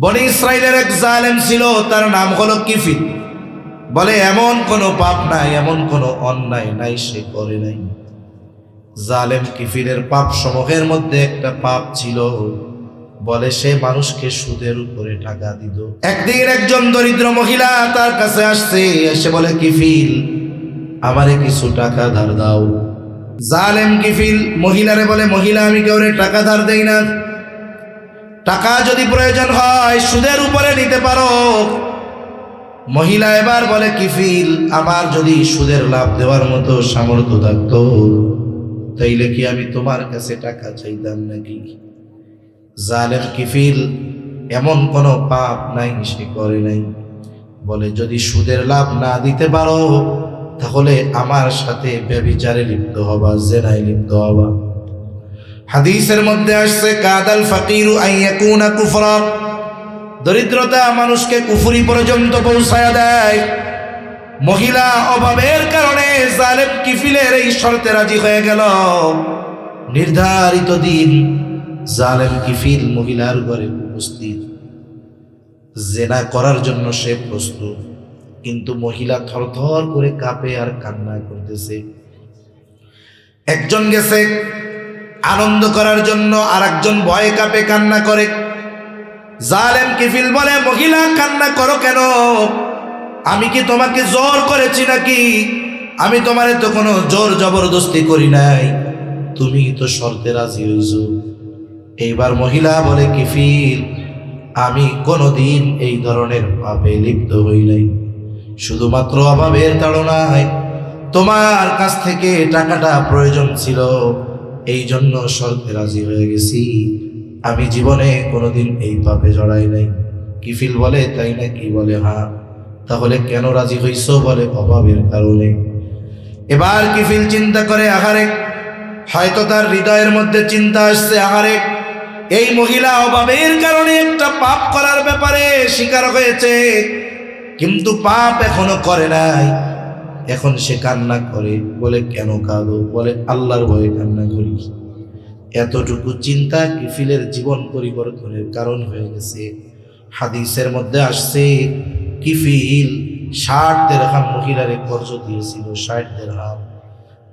বনি ইসরাইলের এক জালেম ছিল, তার নাম হলো কিফিল। বলে এমন কোনো পাপ নাই, এমন কোনো অন্যায় নাই সে করে নাই। জালেম কিফিলের পাপ সমূহের মধ্যে একটা পাপ ছিল, বলে সে মানুষকে সুদের উপরে টাকা দিত। একদিন একজন দরিদ্র মহিলা তার কাছে আসছে, এসে বলে কিফিল আমারে কিছু টাকা ধার দাও। জালেম কিফিল মহিলারে বলে, মহিলা আমি কাউরে টাকা ধার দেই না, টাকা যদি প্রয়োজন হয় সুদের উপরে নিতে পারো। মহিলা এবার বলে, কিফিল আমার যদি সুদের লাভ দেওয়ার মতো সামর্থ্য থাকতো তাইলে কি আমি তোমার কাছে টাকা চাইতাম নাকি? জালেম কিফিল এমন কোনো পাপ নাই সে করে নাই। বলে যদি সুদের লাভ না দিতে পারো তাহলে আমার সাথে ব্যভিচারে লিপ্ত হবা, জেনায় লিপ্ত হবা। হাদিসের মধ্যে আসছে কাদাল ফাকিরু আন ইয়াকুনা কুফরা, দরিদ্রতা মানুষকে কুফরি পর্যন্ত পৌঁছায়া দেয়। মহিলা অভাবের কারণে জালেম কিফিলের এই শর্তে রাজি হয়ে গেল। নির্ধারিত দিন জালেম কিফিল মহিলার ঘরে উপস্থিত, জেনা করার জন্য সে প্রস্তুত, কিন্তু মহিলা থরথর করে কাঁপে আর কান্না করতেছে। একজন গেছে আনন্দ করার জন্য, আর একজন ভয়ে কাঁপে কান্না করে। জালেম কিফিল বলে, মহিলা কান্না করো কেন? আমি কি তোমাকে জোর করেছি নাকি? আমি তোমারে তো কোনো জোর জবরদস্তি করি নাই, তুমি তো শর্তে রাজি হইছো। এইবার মহিলা বলে, কিফিল আমি কোনোদিন এই ধরনের পাপে লিপ্ত হই নাই, শুধুমাত্র অভাবের তাড়নায় তোমার কাছ থেকে টাকাটা প্রয়োজন ছিল, এই জন্য শর্তে রাজি হয়ে গেছি, আমি জীবনে কোনোদিন এই পাপে জড়াই নাই। কিফিল বলে, তাই নাকি? বলে হ্যাঁ। তাহলে কেন রাজি হইছো? বলে অভাবের কারণে। এবার কিফিল চিন্তা করে, আহারে, হয়তো তার হৃদয়ের মধ্যে চিন্তা আসছে, আহারে এই মহিলা অভাবের কারণে একটা পাপ করার ব্যাপারে স্বীকার হয়েছে, কিন্তু পাপ এখনো করে নাই। এখন সে কান্না করে। বলে কেন কাঁদো? বলে আল্লাহর ভয়ে কান্না করি। এতটুকু চিন্তা কিফিলের জীবন পরিবর্তনের কারণ হয়ে গেছে। হাদিসের মধ্যে আসছে কিফিল 60 দিরহাম মহিলারে কর্জ দিয়েছিল, 60 দিরহাম।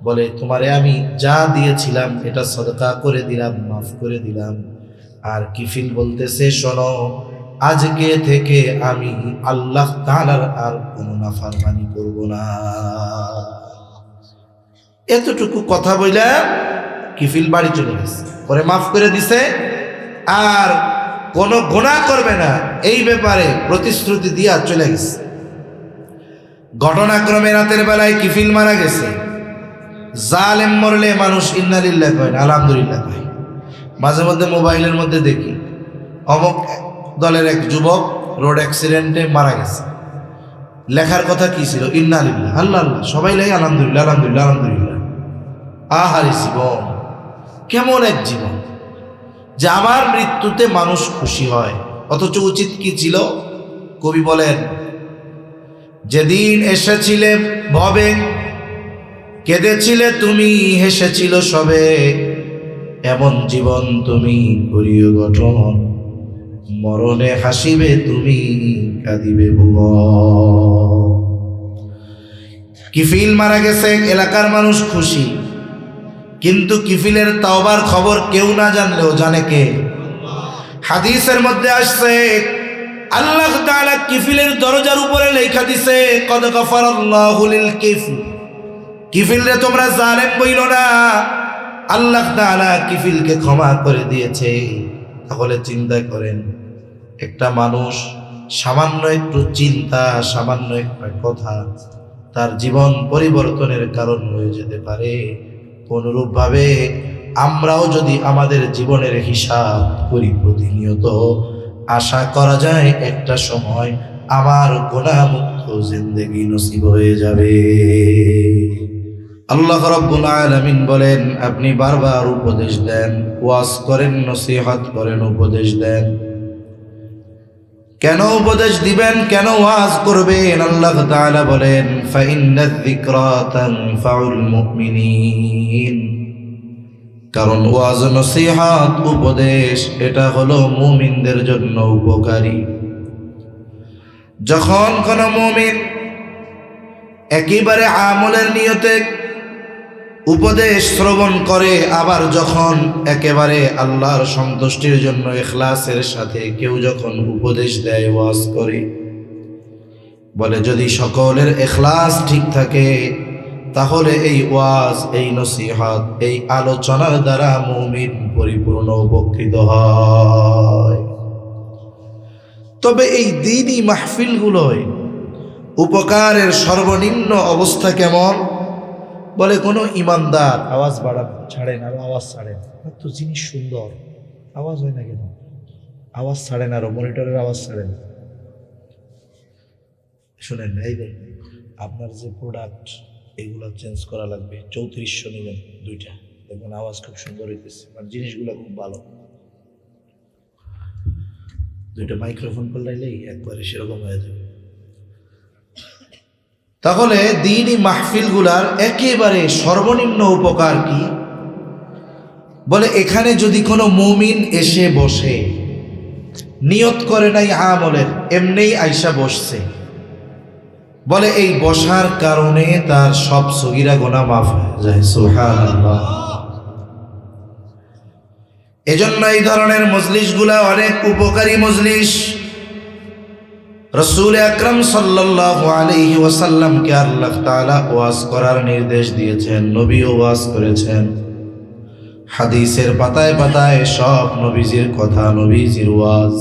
বলে তোমারে আমি যা দিয়েছিলাম এটা সদকা করে দিলাম, মাফ করে দিলাম। আর কিফিল বলতেছে, শোনো, আজকে থেকে আমি আল্লাহ তাআলার আর কোনো নাফরমানি করব না। এতটুকু কথা বইলা কিফিল বাড়ি চলে গেছে, পরে মাফ করে দিছে, আর কোনো গুনাহ করবে না এই ব্যাপারে প্রতিশ্রুতি দিয়া চলে গেছে। ঘটনাক্রমে রাতের বেলায় কিফিল মারা গেছে। জালেম মরলে মানুষ ইন্না লিল্লাহি কয় না, আলহামদুলিল্লাহ কয়। মাঝে মধ্যে মোবাইলের মধ্যে দেখি অমুক দলের এক যুবক রোড অ্যাক্সিডেন্টে মারা গেছে, লেখার কথা কি ছিল? ইন্না লিল্লাহি, আল্লাহ আল্লাহ, সবাই লেখে আলহামদুলিল্লাহ আলহামদুলিল্লাহ আলহামদুলিল্লাহ। আহারে জীবন, কেমন এক জীবন যে আমার মৃত্যুতে মানুষ খুশি হয়, অথচ উচিত কি ছিল? কবি বলেন, যেদিন এসেছিলে ভবে কেঁদেছিলে তুমি, হেসেছিল সবে, এমন জীবন তুমি করিও গঠন, মরণে হাসিবে তুমি, কাঁদিবে ভুবন। কিফিল মারা গেছে, এলাকার মানুষ খুশি, কিন্তু কিফিলের তাওবার খবর কেউ না জানলেও জানে কে? হাদিসের মধ্যে আসছে আল্লাহ তাআলা কিফিলের দরজার উপরে লেখা দিছে, কদ গফারাল্লাহু লিল কিফল, কিফিলরে তোমরা জালেম বইলো না, আল্লাহ তাআলা কিফিলকে ক্ষমা করে দিয়েছে। তাহলে চিন্তা করেন, একটা মানুষ সামান্য একটু চিন্তা, সামান্য একটা কথা তার জীবন পরিবর্তনের কারণ হয়ে যেতে পারে। অনুরূপভাবে আমরাও যদি আমাদের জীবনের হিসাব করি প্রতিনিয়ত, আশা করা যায় একটা সময় আমার গুনাহমুক্ত জিন্দেগি নসিব হয়ে যাবে। আল্লাহ রাব্বুল আলামিন বলেন, আপনি বারবার উপদেশ দেন, ওয়াজ করেন, নসিহত করেন, উপদেশ দেন। কেন উপদেশ দিবেন, কেন ওয়াজ করবেন? আল্লাহ তাআলা বলেন, ফাইন্নায যিকরা তানফাউল মুমিনিন, কারণ ওয়াজ নসিহত উপদেশ এটা হলো মুমিনদের জন্য উপকারী। যখন কোন মুমিন একেবারে আমলের নিয়তে উপদেশ শ্রবণ করে, আবার যখন একেবারে আল্লাহর সন্তুষ্টির জন্য ইখলাসের সাথে কেউ যখন উপদেশ দেয়, ওয়াজ করে, বলে যদি সকলের ইখলাস ঠিক থাকে তাহলে এই ওয়াজ, এই নসিহত, এই আলোচনার দ্বারা মুমিন পরিপূর্ণ উপকৃত হয়। তবে এই দ্বীনি মাহফিলগুলোয় উপকারের সর্বনিম্ন অবস্থা কেমন? বলে কোনো ইমানদার আওয়াজ বাড়ান, ছাড়েন, আরো আওয়াজ ছাড়েন, তো জিনিস সুন্দর, আওয়াজ হয় না কেন? আওয়াজ ছাড়েন, আরো মনিটরের আওয়াজ ছাড়েন। শুনেন, এই আপনার যে প্রোডাক্ট এগুলো চেঞ্জ করা লাগবে, 3400 নেবেন দুইটা, দেখবেন আওয়াজ খুব সুন্দর হইতেছে, মানে জিনিসগুলো খুব ভালো। দুইটা মাইক্রোফোন করলেই একবারে সেরকম হয়ে যাবে। তাহলে দ্বীনি মাহফিলগুলার একেবারে সর্বনিম্ন উপকার কি? বলে এখানে যদি কোনো মুমিন এসে বসে, নিয়ত করে নাই আমলের, এমনিই আইসা বসছে, বলে এই বসার কারণে তার সব সগীরা গুনাহ মাফ হয়ে যায়। সুবহানাল্লাহ। এজন্য এই ধরনের মজলিসগুলা অনেক উপকারী মজলিস। রাসূল আকরাম সাল্লাল্লাহু আলাইহি ওয়াসাল্লামকে আল্লাহ তাআলা ওয়াজ করার নির্দেশ দিয়েছেন, নবীও ওয়াজ করেছেন। হাদিসের পাতায় পাতায় সব নবীজির কথা, নবীজির ওয়াজ।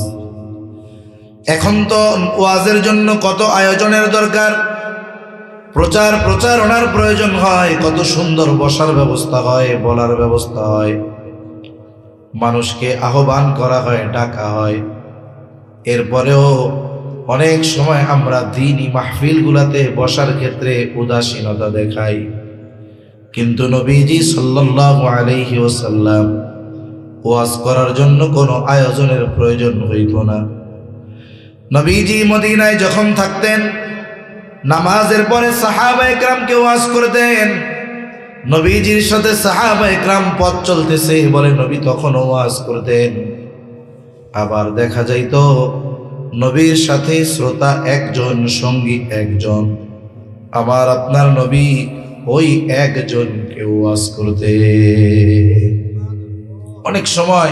এখন তো ওয়াজের জন্য কত আয়োজনের দরকার, প্রচারণার প্রয়োজন হয়, কত সুন্দর বসার ব্যবস্থা হয়, বলার ব্যবস্থা হয়, মানুষকে আহ্বান করা হয়, ডাকা হয়। এরপরেও অনেক সময় আমরা দ্বীনি মাহফিলগুলাতে বসার ক্ষেত্রে উদাসীনতা দেখাই। কিন্তু নবীজি সাল্লাল্লাহু আলাইহি ওয়াসাল্লাম ওয়াজ করার জন্য কোনো আয়োজনের প্রয়োজন হইত না। নবীজি মদিনায় যখন থাকতেন, নামাজের পরে সাহাবায়ে কেরামকে ওয়াজ করতেন। নবীজির সাথে সাহাবায়ে কেরাম পথ চলতেছে, বলে নবী তখনও ওয়াজ করতেন। আবার দেখা যাইত নবীর সাথে শ্রোতা একজন, সঙ্গী একজন। আমার আপনার নবী ওই একজনকে ওয়াজ করতে। অনেক সময়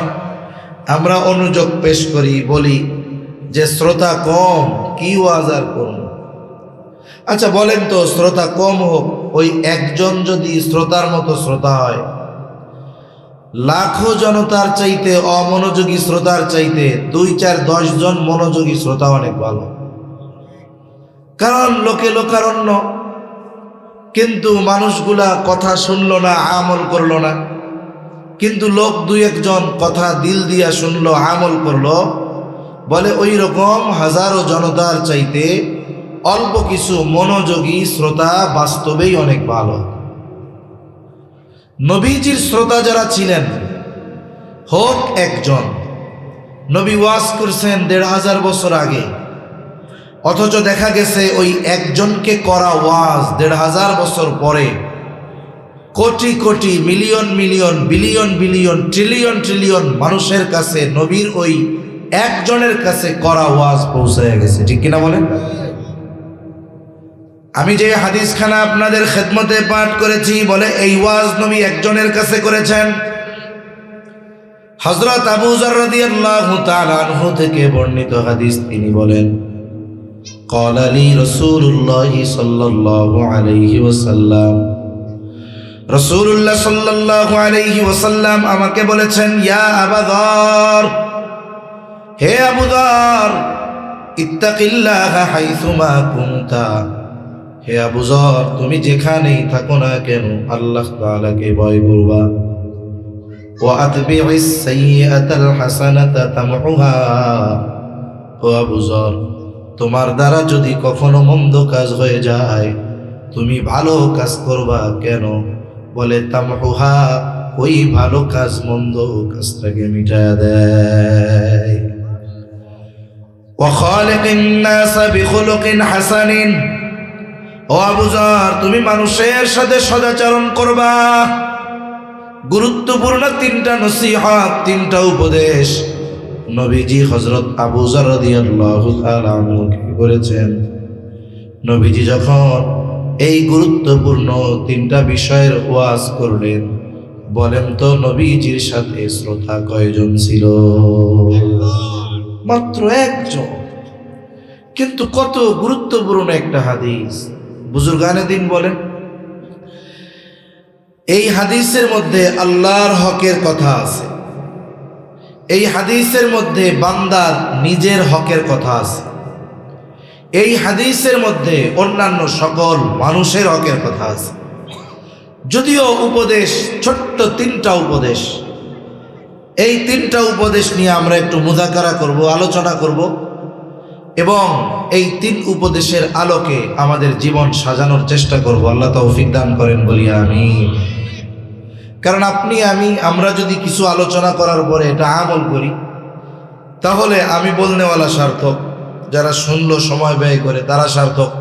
আমরা অনুযোগ পেশ করি, বলি যে শ্রোতা কম, কি ওয়াজ আর করব। আচ্ছা বলেন তো, শ্রোতা কম হোক, ওই একজন যদি শ্রোতার মতো শ্রোতা হয়, লাখো জনতার চাইতে, অমনোযোগী শ্রোতার চাইতে 2, 4, 10 জন মনোযোগী শ্রোতা অনেক ভালো। কারণ লোকে লোকারণ্য, কিন্তু মানুষগুলা কথা শুনলো না, আমল করলো না। কিন্তু লোক 2-1 জন কথা দিল দিয়া শুনলো, আমল করলো, বলে ওই রকম হাজারো জনতার চাইতে অল্প কিছু মনোযোগী শ্রোতা বাস্তবেই অনেক ভালো। নবীজির শ্রোতা যারা ছিলেন, হোক একজন, নবী ওয়াজ করছেন 1500 বছর আগে, অথচ দেখা গেছে ওই একজনকে করা ওয়াজ 1500 বছর পরে crore crore, million million, billion billion, trillion trillion মানুষের কাছে নবীর ওই একজনের কাছে করা ওয়াজ পৌঁছে গেছে। ঠিক কিনা বলেন? আমি যে হাদিসখানা আপনাদের খেদমতে পাঠ করেছি, বলে এই ওয়াজ নবী একজনের কাছে করেছেন। হযরত আবু যর রাদিয়াল্লাহু তাআলা আনহু থেকে বর্ণিত হাদিস, তিনি বলেন, ক্বালা লি রাসূলুল্লাহ সাল্লাল্লাহু আলাইহি ওয়াসাল্লাম, রাসূলুল্লাহ সাল্লাল্লাহু আলাইহি ওয়াসাল্লাম আমাকে বলেছেন, ইয়া আবু যর, হে আবু যর, ইত্তাকিল্লাহা হাইসুমা কুনতা, হে আবু যর, তুমি যেখানেই থাকো না কেন আল্লাহ তাআলাকে ভয় করবা। ওয়া আতবি'is সাইয়্যাতাল হাসানাতা তামহুহা, ও আবু যর, তোমার দ্বারা যদি কখনো মন্দ কাজ হয়ে যায়, তুমি ভালো কাজ করবা কেন? বলে তামহুহা, ওই ভালো কাজ মন্দ কাজটাকে মিটায়া দেয়। ওয়া খালিকিন নাসা বিখুলুকিন হাসানিন, ও আবু যর, তুমি মানুষের সাথে সদাচরণ করবা, গুরুত্বপূর্ণ তিনটা নসিহত, তিনটা উপদেশ নবীজি হযরত আবু যর রাদিয়াল্লাহু তাআলা আনহুকে করেছেন। নবীজি যখন এই গুরুত্বপূর্ণ তিনটা বিষয়ের ওয়াজ করলেন, বলেন তো নবীজির সাথে শ্রোতা কয়জন ছিল? মাত্র একজন। কিন্তু কত গুরুত্বপূর্ণ একটা হাদিস। বুজুর্গানে দিন বলেন, এই হাদিসের মধ্যে আল্লাহর হকের কথা আছে, এই হাদিসের মধ্যে বান্দার নিজের হকের কথা আছে, এই হাদিসের মধ্যে অন্যান্য সকল মানুষের হকের কথা আছে। যদিও উপদেশ ছোট্ট তিনটা উপদেশ, এই তিনটা উপদেশ নিয়ে আমরা একটু মুযাকারা করব, আলোচনা করব, এবং এই তিন উপদেশের আলোকে আমাদের জীবন সাজানোর চেষ্টা করব। আল্লাহ তৌফিক দান করেন, বলি আমিন। কারণ আপনি আমরা যদি কিছু আলোচনা করার পরে এটা আমল করি, তাহলে আমি বলনেওয়ালা সার্থক, যারা শুনলো সময় ব্যয় করে তারা সার্থক,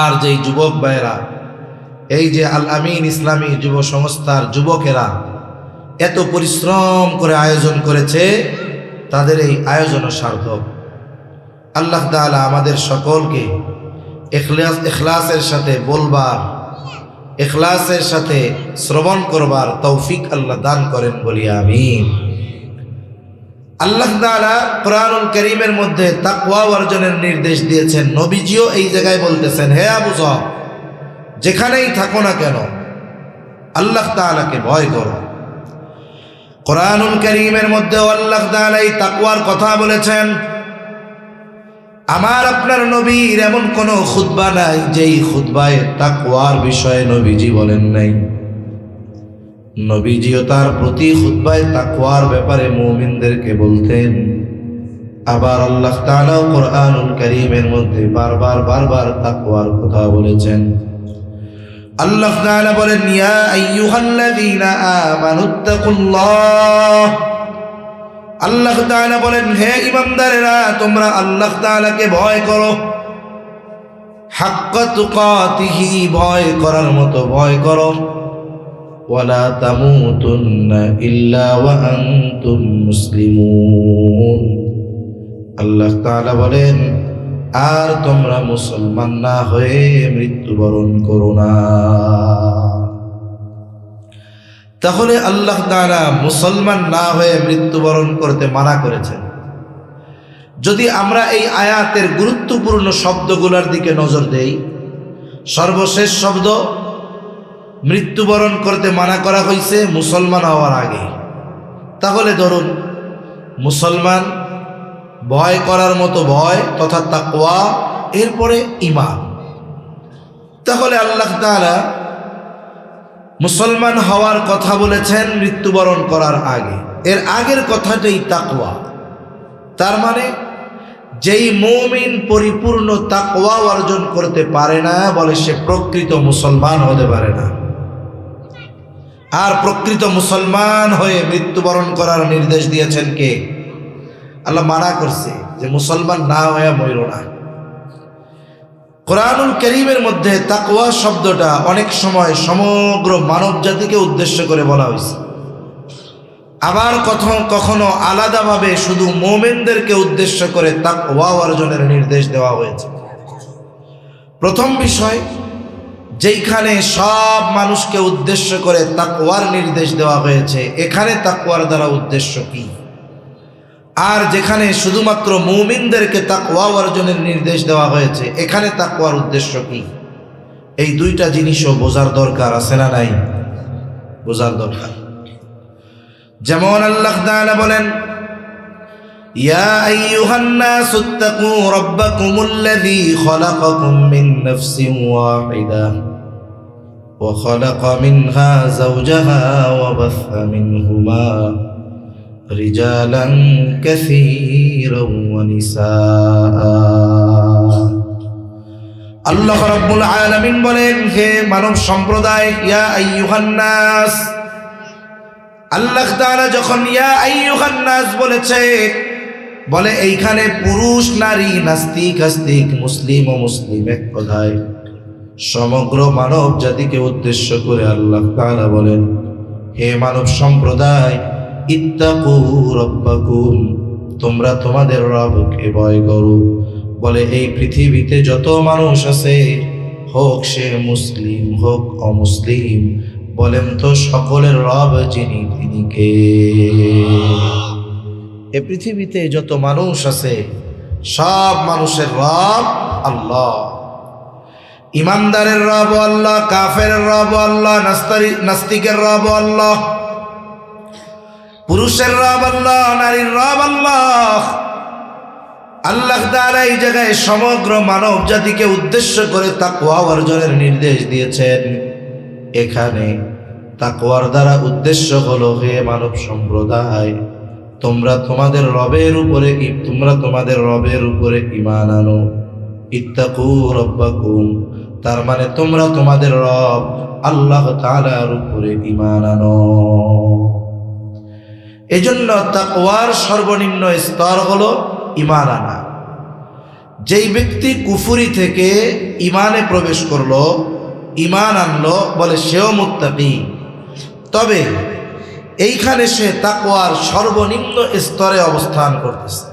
আর যেই যুবক ভাইয়েরা, এই যে আল আমিন ইসলামী যুব সংস্থার যুবকেরা এত পরিশ্রম করে আয়োজন করেছে, তাদের এই আয়োজনও সার্থক। আল্লাহ তাআলা আমাদের সকলকে ইখলাসের সাথে বলবার, ইখলাসের সাথে শ্রবণ করবার তৌফিক আল্লাহ দান করেন, বলি আমিন। আল্লাহ তাআলা কোরআনুল কারীমের মধ্যে তাকওয়া অর্জনের নির্দেশ দিয়েছেন। নবীজিও এই জায়গায় বলতেছেন, হে আবু যর, যেখানেই থাকো না কেন আল্লাহ তাআলাকে ভয় করো। কোরআনুল কারীমের মধ্যে আল্লাহ তাআলা এই তাকওয়ার কথা বলেছেন। আমার আপনার নবীর এমন কোনো খুতবা নাই যেই খুতবায় তাকওয়ার বিষয়ে নবীজি বলেন নাই। নবীজিও তার প্রতি খুতবায় তাকওয়ার ব্যাপারে মুমিনদেরকে বলতেন। আবার আল্লাহ তাআলা কোরআনুল কারীমের মধ্যে বারবার তাকওয়ার কথা বলেছেন। আল্লাহ তাআলা বলেন, ইয়া আইয়ুহাল্লাযীনা আমানুত্তাকুল্লাহ। আল্লাহ তাআলা বলেন, হে ঈমানদারেরা, তোমরা আল্লাহ তাআলাকে ভয় করো। হাক্কা তুকাতিহি, ভয় করার মতো ভয় করো। ওয়ালা তামুতুন্না ইল্লা ওয়া আনতুম মুসলিমুন। আল্লাহ তাআলা বলেন, আর তোমরা মুসলমান না হয়ে মৃত্যুবরণ করো না। তাহলে আল্লাহ তাআলা মুসলমান না হয়ে মৃত্যুবরণ করতে মানা করেছেন। যদি আমরা এই আয়াতের গুরুত্বপূর্ণ শব্দগুলোর দিকে নজর দেই, সর্বশেষ শব্দ মৃত্যুবরণ করতে মানা করা হয়েছে মুসলমান হওয়ার আগে। তাহলে ধরুন, মুসলমান, ভয় করার মতো ভয় তথা তাকওয়া, এরপরে ঈমান। তাহলে আল্লাহ তাআলা মুসলমান হওয়ার কথা বলেছেন মৃত্যুবরণ করার আগে। এর আগের কথাটাই তাকওয়া। তার মানে যেই মুমিন পরিপূর্ণ তাকওয়া অর্জন করতে পারে না, বলে সে প্রকৃত মুসলমান হতে পারে না। আর প্রকৃত মুসলমান হয়ে মৃত্যুবরণ করার নির্দেশ দিয়েছেন কে? আল্লাহ মানা করছে যে মুসলমান না হয়ে মরো না। কোরআনুল কারীমের মধ্যে তাকওয়া শব্দটা অনেক সময় সমগ্র মানব জাতিকে উদ্দেশ্য করে বলা হয়েছে, আবার কখনো আলাদাভাবে শুধু মুমিনদেরকে উদ্দেশ্য করে তাকওয়া অর্জনের নির্দেশ দেওয়া হয়েছে। প্রথম বিষয়, যেইখানে সব মানুষকে উদ্দেশ্য করে তাকওয়ার নির্দেশ দেওয়া হয়েছে, এখানে তাকওয়ার দ্বারা উদ্দেশ্য কি? আর যেখানে শুধুমাত্র মুমিনদেরকে তাকওয়া অর্জনের নির্দেশ দেওয়া হয়েছে, এখানে তাকওয়ার উদ্দেশ্য কি? এই দুইটা জিনিসও বোঝার দরকার আছে না নাই? বোঝার দরকার। যেমন আল্লাহ তাআলা বলেন, ইয়া আইয়ুহান নাসুত্তাকু রাব্বাকুমুল্লাযী খালাকাকুম মিন নাফসিন ওয়াহিদাহ ওয়া খালাকা মিনহা যাওজাহা ওয়া বাসসা মিনহুমা রিজালান কাসীরান ওয়া নিসাআ। আল্লাহ রাব্বুল আলামিন বলেন, হে মানব সম্প্রদায়, ইয়া আইয়ুহান নাস। আল্লাহ তাআলা যখন ইয়া আইয়ুহান নাস বলেছে, বলে এইখানে পুরুষ নারী, নাস্তিক আস্তিক, মুসলিম ও মুসলিম, এক কথায় সমগ্র মানব জাতিকে উদ্দেশ্য করে আল্লাহ তাআলা বলেন, হে মানব সম্প্রদায়, ইত্তাকু রাব্বাকুম, তোমরা তোমাদের রবকে ভয় করো। বলে এই পৃথিবীতে যত মানুষ আছে, হোক সে মুসলিম হোক অমুসলিম, বলেন তো সকলের রব যিনি, তিনি কে? এ পৃথিবীতে যত মানুষ আছে সব মানুষের রব আল্লাহ। ইমানদারের রব আল্লাহ, কাফের রব আল্লাহ, নাস্তিকের রব আল্লাহ, পুরুষের রব আল্লাহ, নারীর রব আল্লাহ। আল্লাহ তাআলা এই জায়গায় সমগ্র মানব জাতিকে উদ্দেশ্য করে তাকওয়া অর্জনের নির্দেশ দিয়েছেন। এখানে তাকওয়ার দ্বারা উদ্দেশ্য হলো, হে মানব সম্প্রদায়, তোমরা তোমাদের রবের উপরে ঈমান আনো। ইত্তাকু রাব্বাকুম, তার মানে তোমরা তোমাদের রব আল্লাহ তাআলার উপরে ঈমান আনো। এজন্য তাকওয়ার সর্বনিম্ন স্তর হলো ঈমান আনা। যেই ব্যক্তি কুফরি থেকে ঈমানে প্রবেশ করলো, ঈমান আনলো, বলে সেও মুত্তাকি। তবে এইখানে সে তাকওয়ার সর্বনিম্ন স্তরে অবস্থান করতেছে।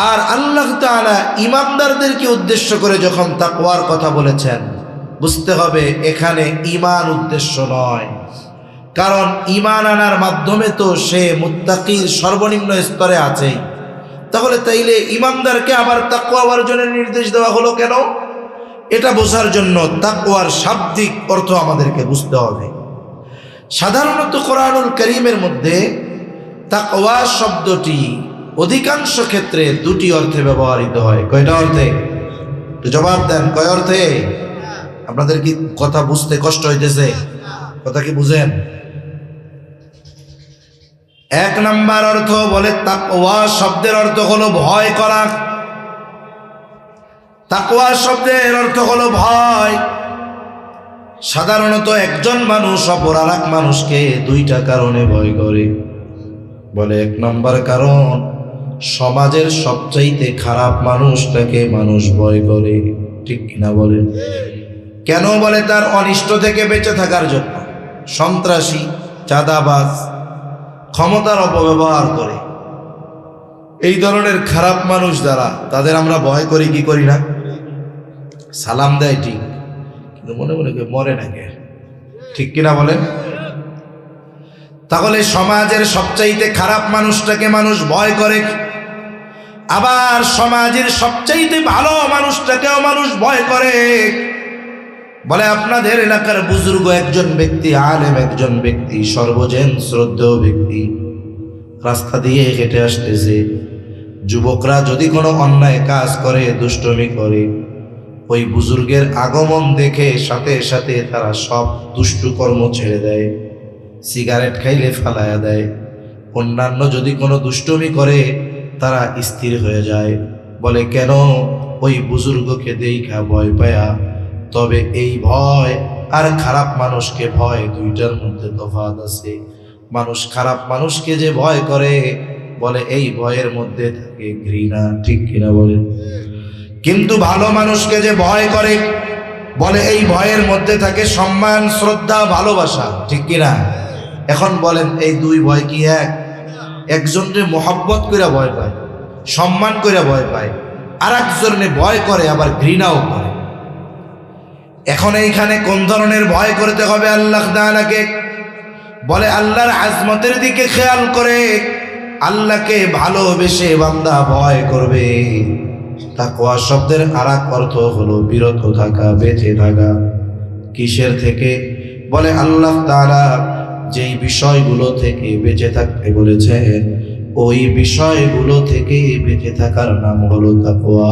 আর আল্লাহ তাআলা ঈমানদারদেরকে উদ্দেশ্য করে যখন তাকওয়ার কথা বলেছেন, বুঝতে হবে এখানে ঈমান উদ্দেশ্য নয়। কারণ ঈমান আনার মাধ্যমে তো সে মুত্তাকির সর্বনিম্ন স্তরে আছে। তাহলে তাইলে ঈমানদারকে আবার তাকওয়া অর্জনের নির্দেশ দেওয়া হলো কেন? এটা বোঝার জন্য তাকওয়ার শাব্দিক অর্থ আমাদেরকে বুঝতে হবে। সাধারণত কোরআনুল কারীমের মধ্যে তাকওয়া শব্দটি অধিকাংশ ক্ষেত্রে দুটি অর্থে ব্যবহৃত হয়। কয়টা অর্থে? একটু জবাব দেন, কয় অর্থে? আপনাদের কি কথা বুঝতে কষ্ট হইতেছে? কথা কি বুঝেন? এক নাম্বার অর্থ বলে, তাকওয়া শব্দের অর্থ হলো ভয় করা। তাকওয়া শব্দের অর্থ হলো ভয়। সাধারণত একজন মানুষ অপর আর এক মানুষকে দুইটা কারণে ভয় করে। বলে এক নম্বর কারণ, সমাজের সবচাইতে খারাপ মানুষটাকে মানুষ ভয় করে। ঠিক কিনা বলেন? কেন? বলে তার অনিষ্ট থেকে বেঁচে থাকার জন্য। সন্ত্রাসী, চাঁদাবাজ, ক্ষমতার অপব্যবহার করে, এই ধরনের খারাপ মানুষ যারা, তাদের আমরা ভয় করি কি করি না? সালাম দেয় ঠিক, কিন্তু মনে মনে মরে নাকি। ঠিক কিনা বলেন? তাহলে সমাজের সবচাইতে খারাপ মানুষটাকে মানুষ ভয় করে, আবার সমাজের সবচাইতে ভালো মানুষটাকেও মানুষ ভয় করে। বলে আপনাদের এলাকার বুজুর্গ একজন ব্যক্তি, আলেম একজন ব্যক্তি, সর্বজন শ্রদ্ধেয় ব্যক্তি রাস্তা দিয়ে হেঁটে আসতেছে। যুবকরা যদি কোনো অন্যায় কাজ করে, দুষ্টমি করে, ওই বুজুর্গের আগমন দেখে সাথে সাথে তারা সব দুষ্টু কর্ম ছেড়ে দেয়। সিগারেট খাইলে ফালায়া দেয়। অন্যান্য যদি কোনো দুষ্টমি করে, তারা স্থির হয়ে যায়। বলে কেন? ওই বুজুর্গকে দেখা ভয় পায়া। তবে এই ভয় আর খারাপ মানুষকে ভয়, দুইটার মধ্যে তফাৎ আছে। মানুষ খারাপ মানুষকে যে ভয় করে, বলে এই ভয়ের মধ্যে থাকে ঘৃণা। ঠিক কিনা বলেন? কিন্তু ভালো মানুষকে যে ভয় করে, বলে এই ভয়ের মধ্যে থাকে সম্মান, শ্রদ্ধা, ভালোবাসা। ঠিক কিনা? এখন বলেন এই দুই ভয় কি এক? একজনকে মোহাব্বত করে ভয় পায়, সম্মান করে ভয় পায়, আর একজনে ভয় করে আবার ঘৃণাও করে। এখন এইখানে কোন ধরনের ভয় করতে হবে আল্লাহ তাআলাকে? বলে আল্লাহর আজমতের দিকে খেয়াল করে আল্লাহকে ভালোবেসে বান্দা ভয় করবে। তাকওয়া শব্দের আরেক অর্থ হলো বিরত থাকা, বেঁচে থাকা। কিসের থেকে? বলে আল্লাহ তাআলা যেই বিষয়গুলো থেকে বেঁচে থাকতে বলেছেন, ওই বিষয়গুলো থেকে বেঁচে থাকার নাম হলো তাকওয়া।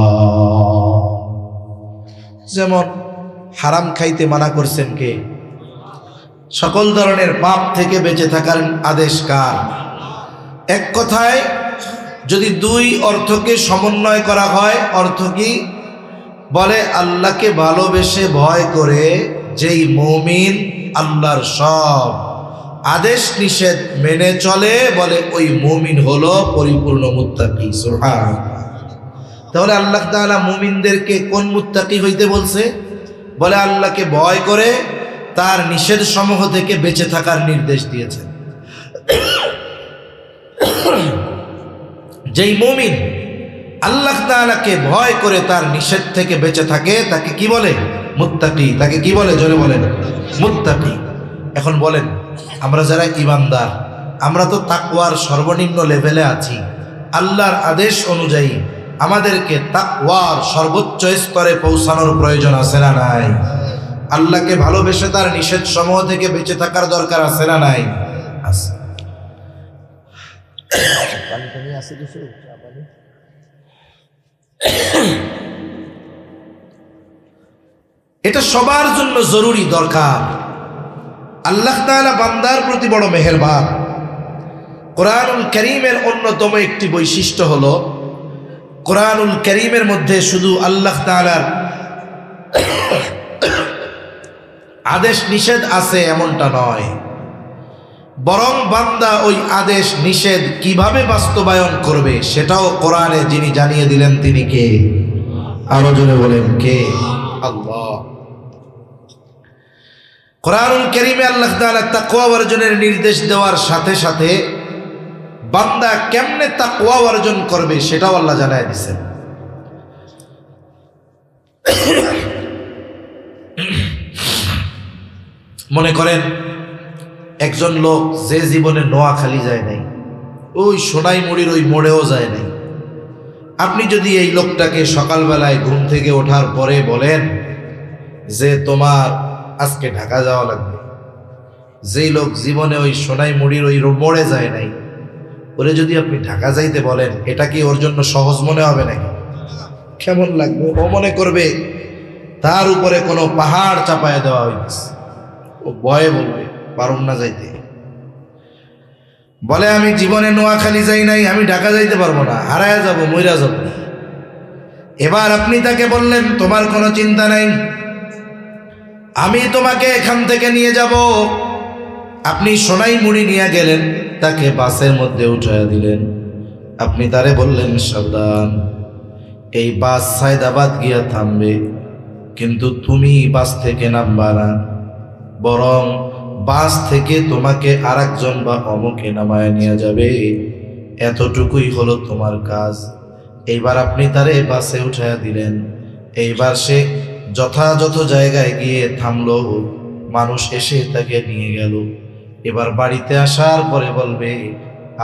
যেমন হারাম খাইতে মানা করছেন কে? সকল ধরনের পাপ থেকে বেঁচে থাকার আদেশ কার? এক কথায় যদি দুই অর্থকে সমন্বয় করা হয়, অর্থ কি? বলে আল্লাহকে ভালোবেসে ভয় করে যেই মুমিন আল্লাহর সব আদেশ নিষেধ মেনে চলে, বলে ওই মুমিন হলো পরিপূর্ণ মুত্তাকি। সুবহানাল্লাহ। তাহলে আল্লাহ তাআলা মুমিনদেরকে কোন মুত্তাকি হইতে বলছে? বলে আল্লাহকে ভয় করে তার নিষেধ সমূহ থেকে বেঁচে থাকার নির্দেশ দিয়েছেন। যেই মুমিন আল্লাহ তাআলাকে ভয় করে তার নিষেধ থেকে বেঁচে থাকে তাকে কি বলে? মুত্তাকি। তাকে কি বলে? জোরে বলেন, মুত্তাকি। এখন বলেন, আমরা যারা ঈমানদার, আমরা তো তাকওয়ার সর্বনিম্ন লেভেলে আছি। আল্লাহর আদেশ অনুযায়ী আমাদেরকে তাকওয়ার সর্বোচ্চ স্তরে পৌঁছানোর প্রয়োজন আছে না নাই? আল্লাহকে ভালোবেসে তার নিষেধ সমূহ থেকে বেঁচে থাকার দরকার আছে না নাই? আছে। এটা সবার জন্য জরুরি দরকার। আল্লাহ তাআলা বান্দার প্রতি বড় মেহেরবান। কোরআনুল কারীমের অন্যতম একটি বৈশিষ্ট্য হলো, কোরআনুল কারীমের মধ্যে শুধু আল্লাহ তাআলার আদেশ নিষেধ আছে এমনটা নয়, বরং বান্দা ওই আদেশ নিষেধ কিভাবে বাস্তবায়ন করবে সেটাও কোরআনে যিনি জানিয়ে দিলেন তিনি কে? আরো জোরে বলেন, কে? আল্লাহ। কোরআনুল কারীমে আল্লাহ তাআলা তাকওয়া অর্জনের নির্দেশ দেওয়ার সাথে সাথে বান্দা কেমনে তাকওয়া অর্জন করবে সেটাও আল্লাহ জানায় দিয়েছেন। মনে করেন একজন লোক যে জীবনে নোয়াখালী যায় নাই, ওই সোনাইমুড়ির ওই মোড়েও যায় নাই, আপনি যদি এই লোকটাকে সকালবেলায় ঘুম থেকে ওঠার পরে বলেন যে তোমার আজকে ঢাকা যাওয়া লাগবে, যেই লোক জীবনে ওই সোনাইমুড়ির ওই মোড়ে যায় নাই, ওরে যদি আপনি ঢাকা যাইতে বলেন, এটা কি ওর জন্য সহজ মনে হবে নাকি? কেমন লাগবে? ও মনে করবে তার উপরে কোনো পাহাড় চাপায় দেওয়া হয়েছে। ও ভয়ে বলবে পারুম না যাইতে। বলে আমি জীবনে নোয়াখালী যাই নাই, আমি ঢাকা যাইতে পারবো না, হারায়া যাব, মইরা যাব। এবার আপনি তাকে বললেন তোমার কোনো চিন্তা নাই, আমি তোমাকে এখান থেকে নিয়ে যাব। আপনি সোনাইমুড়ি নিয়ে গেলেন, তাকে বাসের মধ্যে উঠাইয়া দিলেন। আপনি তারে বললেন সাবধান, এই বাস সায়দাবাদ গিয়া থামবে, কিন্তু তুমি বাস থেকে নামবা না, বরং বাস থেকে তোমাকে আরেকজন বা অমুকে নামায় নিয়ে যাবে, এতটুকুই হলো তোমার কাজ। এইবার আপনি তারে বাসে উঠাইয়া দিলেন। এইবার সে যথাযথ জায়গায় গিয়ে থামলো, মানুষ এসে তাকে নিয়ে গেল। এবার বাড়িতে আসার পরে বলবে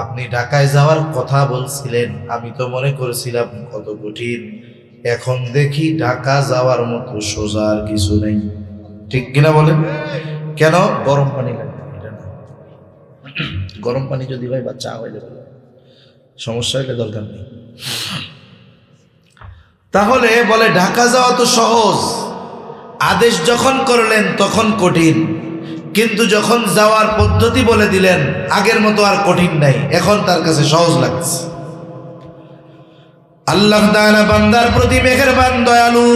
আপনি ঢাকায় যাওয়ার কথা বলছিলেন, আমি তো মনে করেছিলাম কত কঠিন, এখন দেখি ঢাকা যাওয়ার মতো সোজা আর কিছু নেই। ঠিক কিনা বলেন? কেন? গরম পানি লাগবে, এটা না। গরম পানি যদি হয় বা চা হইলে ভালো, সমস্যা হইলে দরকার নেই। তাহলে বলে ঢাকা যাওয়া তো সহজ, আদেশ যখন করলেন তখন কঠিন, কিন্তু যখন যাওয়ার পদ্ধতি বলে দিলেন আগের মতো আর কঠিন নাই, এখন তার কাছে সহজ লাগছে। আল্লাহ তাআলা বান্দার প্রতি মেহেরবান, দয়ালু।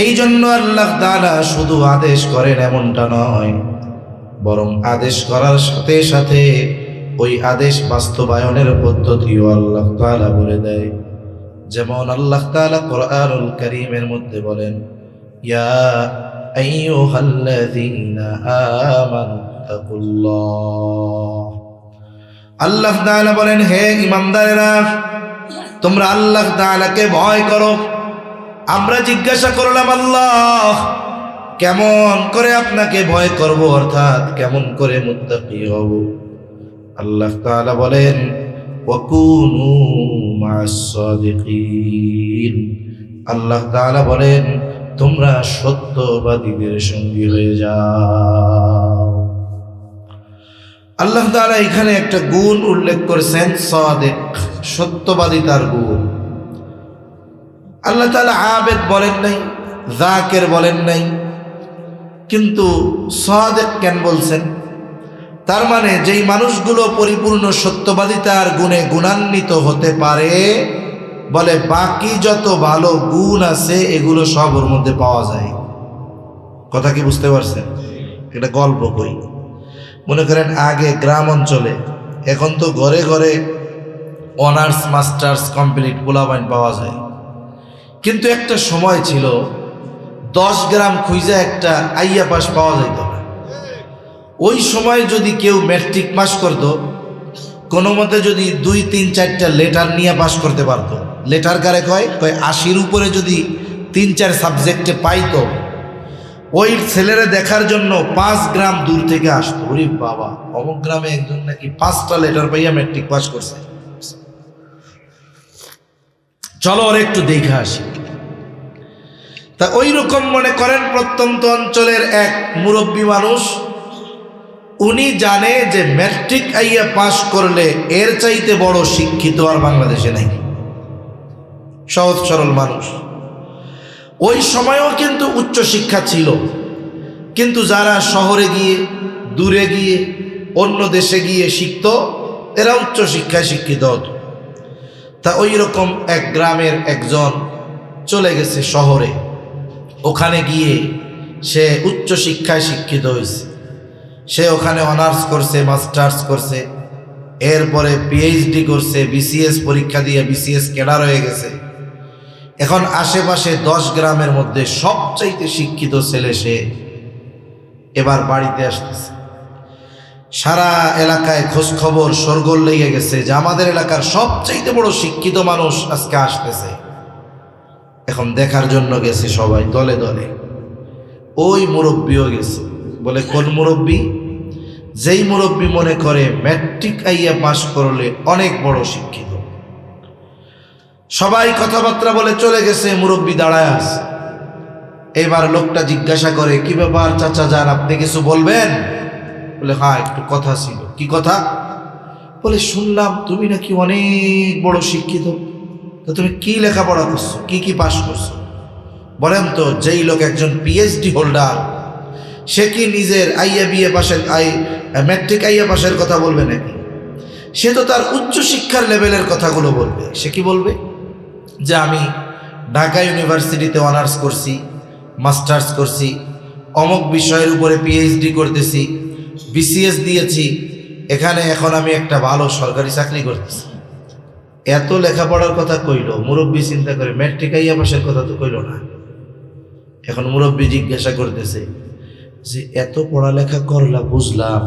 এই জন্য আল্লাহ তাআলা শুধু আদেশ করেন এমনটা নয়, বরং আদেশ করার সাথে সাথে ওই আদেশ বাস্তবায়নের পদ্ধতিও আল্লাহ তাআলা বলে দেয়। যেমন আল্লাহ তাআলা কোরআনুল কারীমের মধ্যে বলেন, ইয়া আইয়ুহাল্লাযীনা আমানু তাকুল্লাহ। আল্লাহ তাআলা বলেন, হে ঈমানদারেরা, তোমরা আল্লাহ তাআলাকে ভয় করো। আমরা জিজ্ঞাসা করলাম, আল্লাহ কেমন করে আপনাকে ভয় করব, অর্থাৎ কেমন করে মুত্তাকি হব? আল্লাহ তাআলা বলেন, ওয়াকুনু মা'আস সাদিকিন। আল্লাহ তাআলা বলেন তোমরা সত্যবাদীদের সঙ্গী হয়ে যাও। আল্লাহ তাআলা এখানে একটা গুণ উল্লেখ করেছেন, সাদিক, সত্যবাদিতার গুণ। আল্লাহ তাআলা আবেদ বলেন নাই, যাকির বলেন নাই, কিন্তু সাদিক কেন বলছেন? তার মানে যেই মানুষগুলো পরিপূর্ণ সত্যবাদিতার গুণে গুণান্বিত হতে পারে, বলে বাকি যত ভালো গুণ আছে এগুলো সব ওর মধ্যে পাওয়া যায়। কথা কি বুঝতে পারছেন? একটা গল্প কই। মনে করেন আগে গ্রাম অঞ্চলে, এখন তো ঘরে ঘরে অনার্স মাস্টার্স কমপ্লিট পোলাপাইন পাওয়া যায়, কিন্তু একটা সময় ছিল 10 গ্রাম খুঁজে একটা আইয়া পাস পাওয়া যেত না। ওই সময় যদি কেউ ম্যাট্রিক পাস করতো, কোনো মতে যদি 2, 3, 4টা লেটার নিয়ে পাস করতে পারতো, লেটার কারে কয় 80-র উপরে যদি 3-4 সাবজেক্টে পাইতো, ওই ছেলেরা দেখার জন্য 5 গ্রাম দূর থেকে আসতো। ওরে বাবা, অমুক গ্রামে একজন নাকি 5টা লেটার পাইয়া ম্যাট্রিক পাস করছে, চলো ওর একটু দেখে আসি। তা ওই রকম মনে করেন প্রত্যন্ত অঞ্চলের এক মুরব্বী মানুষ, উনি জানে যে ম্যাট্রিক আইয়া পাস করলে এর চাইতে বড় শিক্ষিত আর বাংলাদেশে নাই। সহজ সরল মানুষ। ওই সময়ও কিন্তু উচ্চ শিক্ষা ছিল, কিন্তু যারা শহরে গিয়ে, দূরে গিয়ে, অন্য দেশে গিয়ে শিখত, এরা উচ্চ শিক্ষায় শিক্ষিত হতো। তা ওই রকম এক গ্রামের একজন চলে গেছে শহরে, ওখানে গিয়ে সে উচ্চ শিক্ষায় শিক্ষিত হয়েছে। সে ওখানে অনার্স করছে, মাস্টার্স করছে, এরপরে পিএইচডি করছে, বিসিএস পরীক্ষা দিয়ে বিসিএস ক্যাডার হয়ে গেছে। এখন আশেপাশে 10 গ্রামের মধ্যে সবচাইতে শিক্ষিত ছেলে সে। এবার বাড়িতে আসতেছে, সারা এলাকায় খোঁজ খবর শোরগোল লেগে গেছে যে আমাদের এলাকার সবচাইতে বড় শিক্ষিত মানুষ আজকে আসতেছে। এখন দেখার জন্য গেছে সবাই দলে দলে। ওই মুরব্বীও গেছে। বলে কোন মুরব্বী? যেই মুরব্বী মনে করে ম্যাট্রিক আইয়া পাস করলে অনেক বড় শিক্ষিত। সবাই কথাবার্তা বলে চলে গেছে, মুরব্বী দাঁড়ায় আছে। এবার লোকটা জিজ্ঞাসা করে, কি ব্যাপার চাচা যান, আপনি কিছু বলবেন? বলে হ্যাঁ, একটু কথা ছিল। কি কথা? বলে শুনলাম তুমি নাকি অনেক বড় শিক্ষিত, তো তুমি কি লেখাপড়া করছো, কি কি পাস করছো বলেন তো? যেই লোক একজন পিএইচডি হোল্ডার, সে কি নিজের আইয়া বিএ পাশের ম্যাট্রিক আইয়া পাশের কথা বলবে নাকি? সে তো তার উচ্চ শিক্ষার লেভেলের কথাগুলো বলবে। সে কি বলবে? যে আমি ঢাকা ইউনিভার্সিটিতে অনার্স করছি, মাস্টার্স করছি, অমুক বিষয়ের উপরে পিএইচডি করতেছি, বিসিএস দিয়েছি, এখানে এখন আমি একটা ভালো সরকারি চাকরি করতেছি। এত লেখাপড়ার কথা কইল। মুরব্বী চিন্তা করে ম্যাট্রিক আইয়া পাশের কথা তো কইল না। এখন মুরব্বী জিজ্ঞাসা করতেছে যে এত পড়ালেখা করলা, বুঝলাম,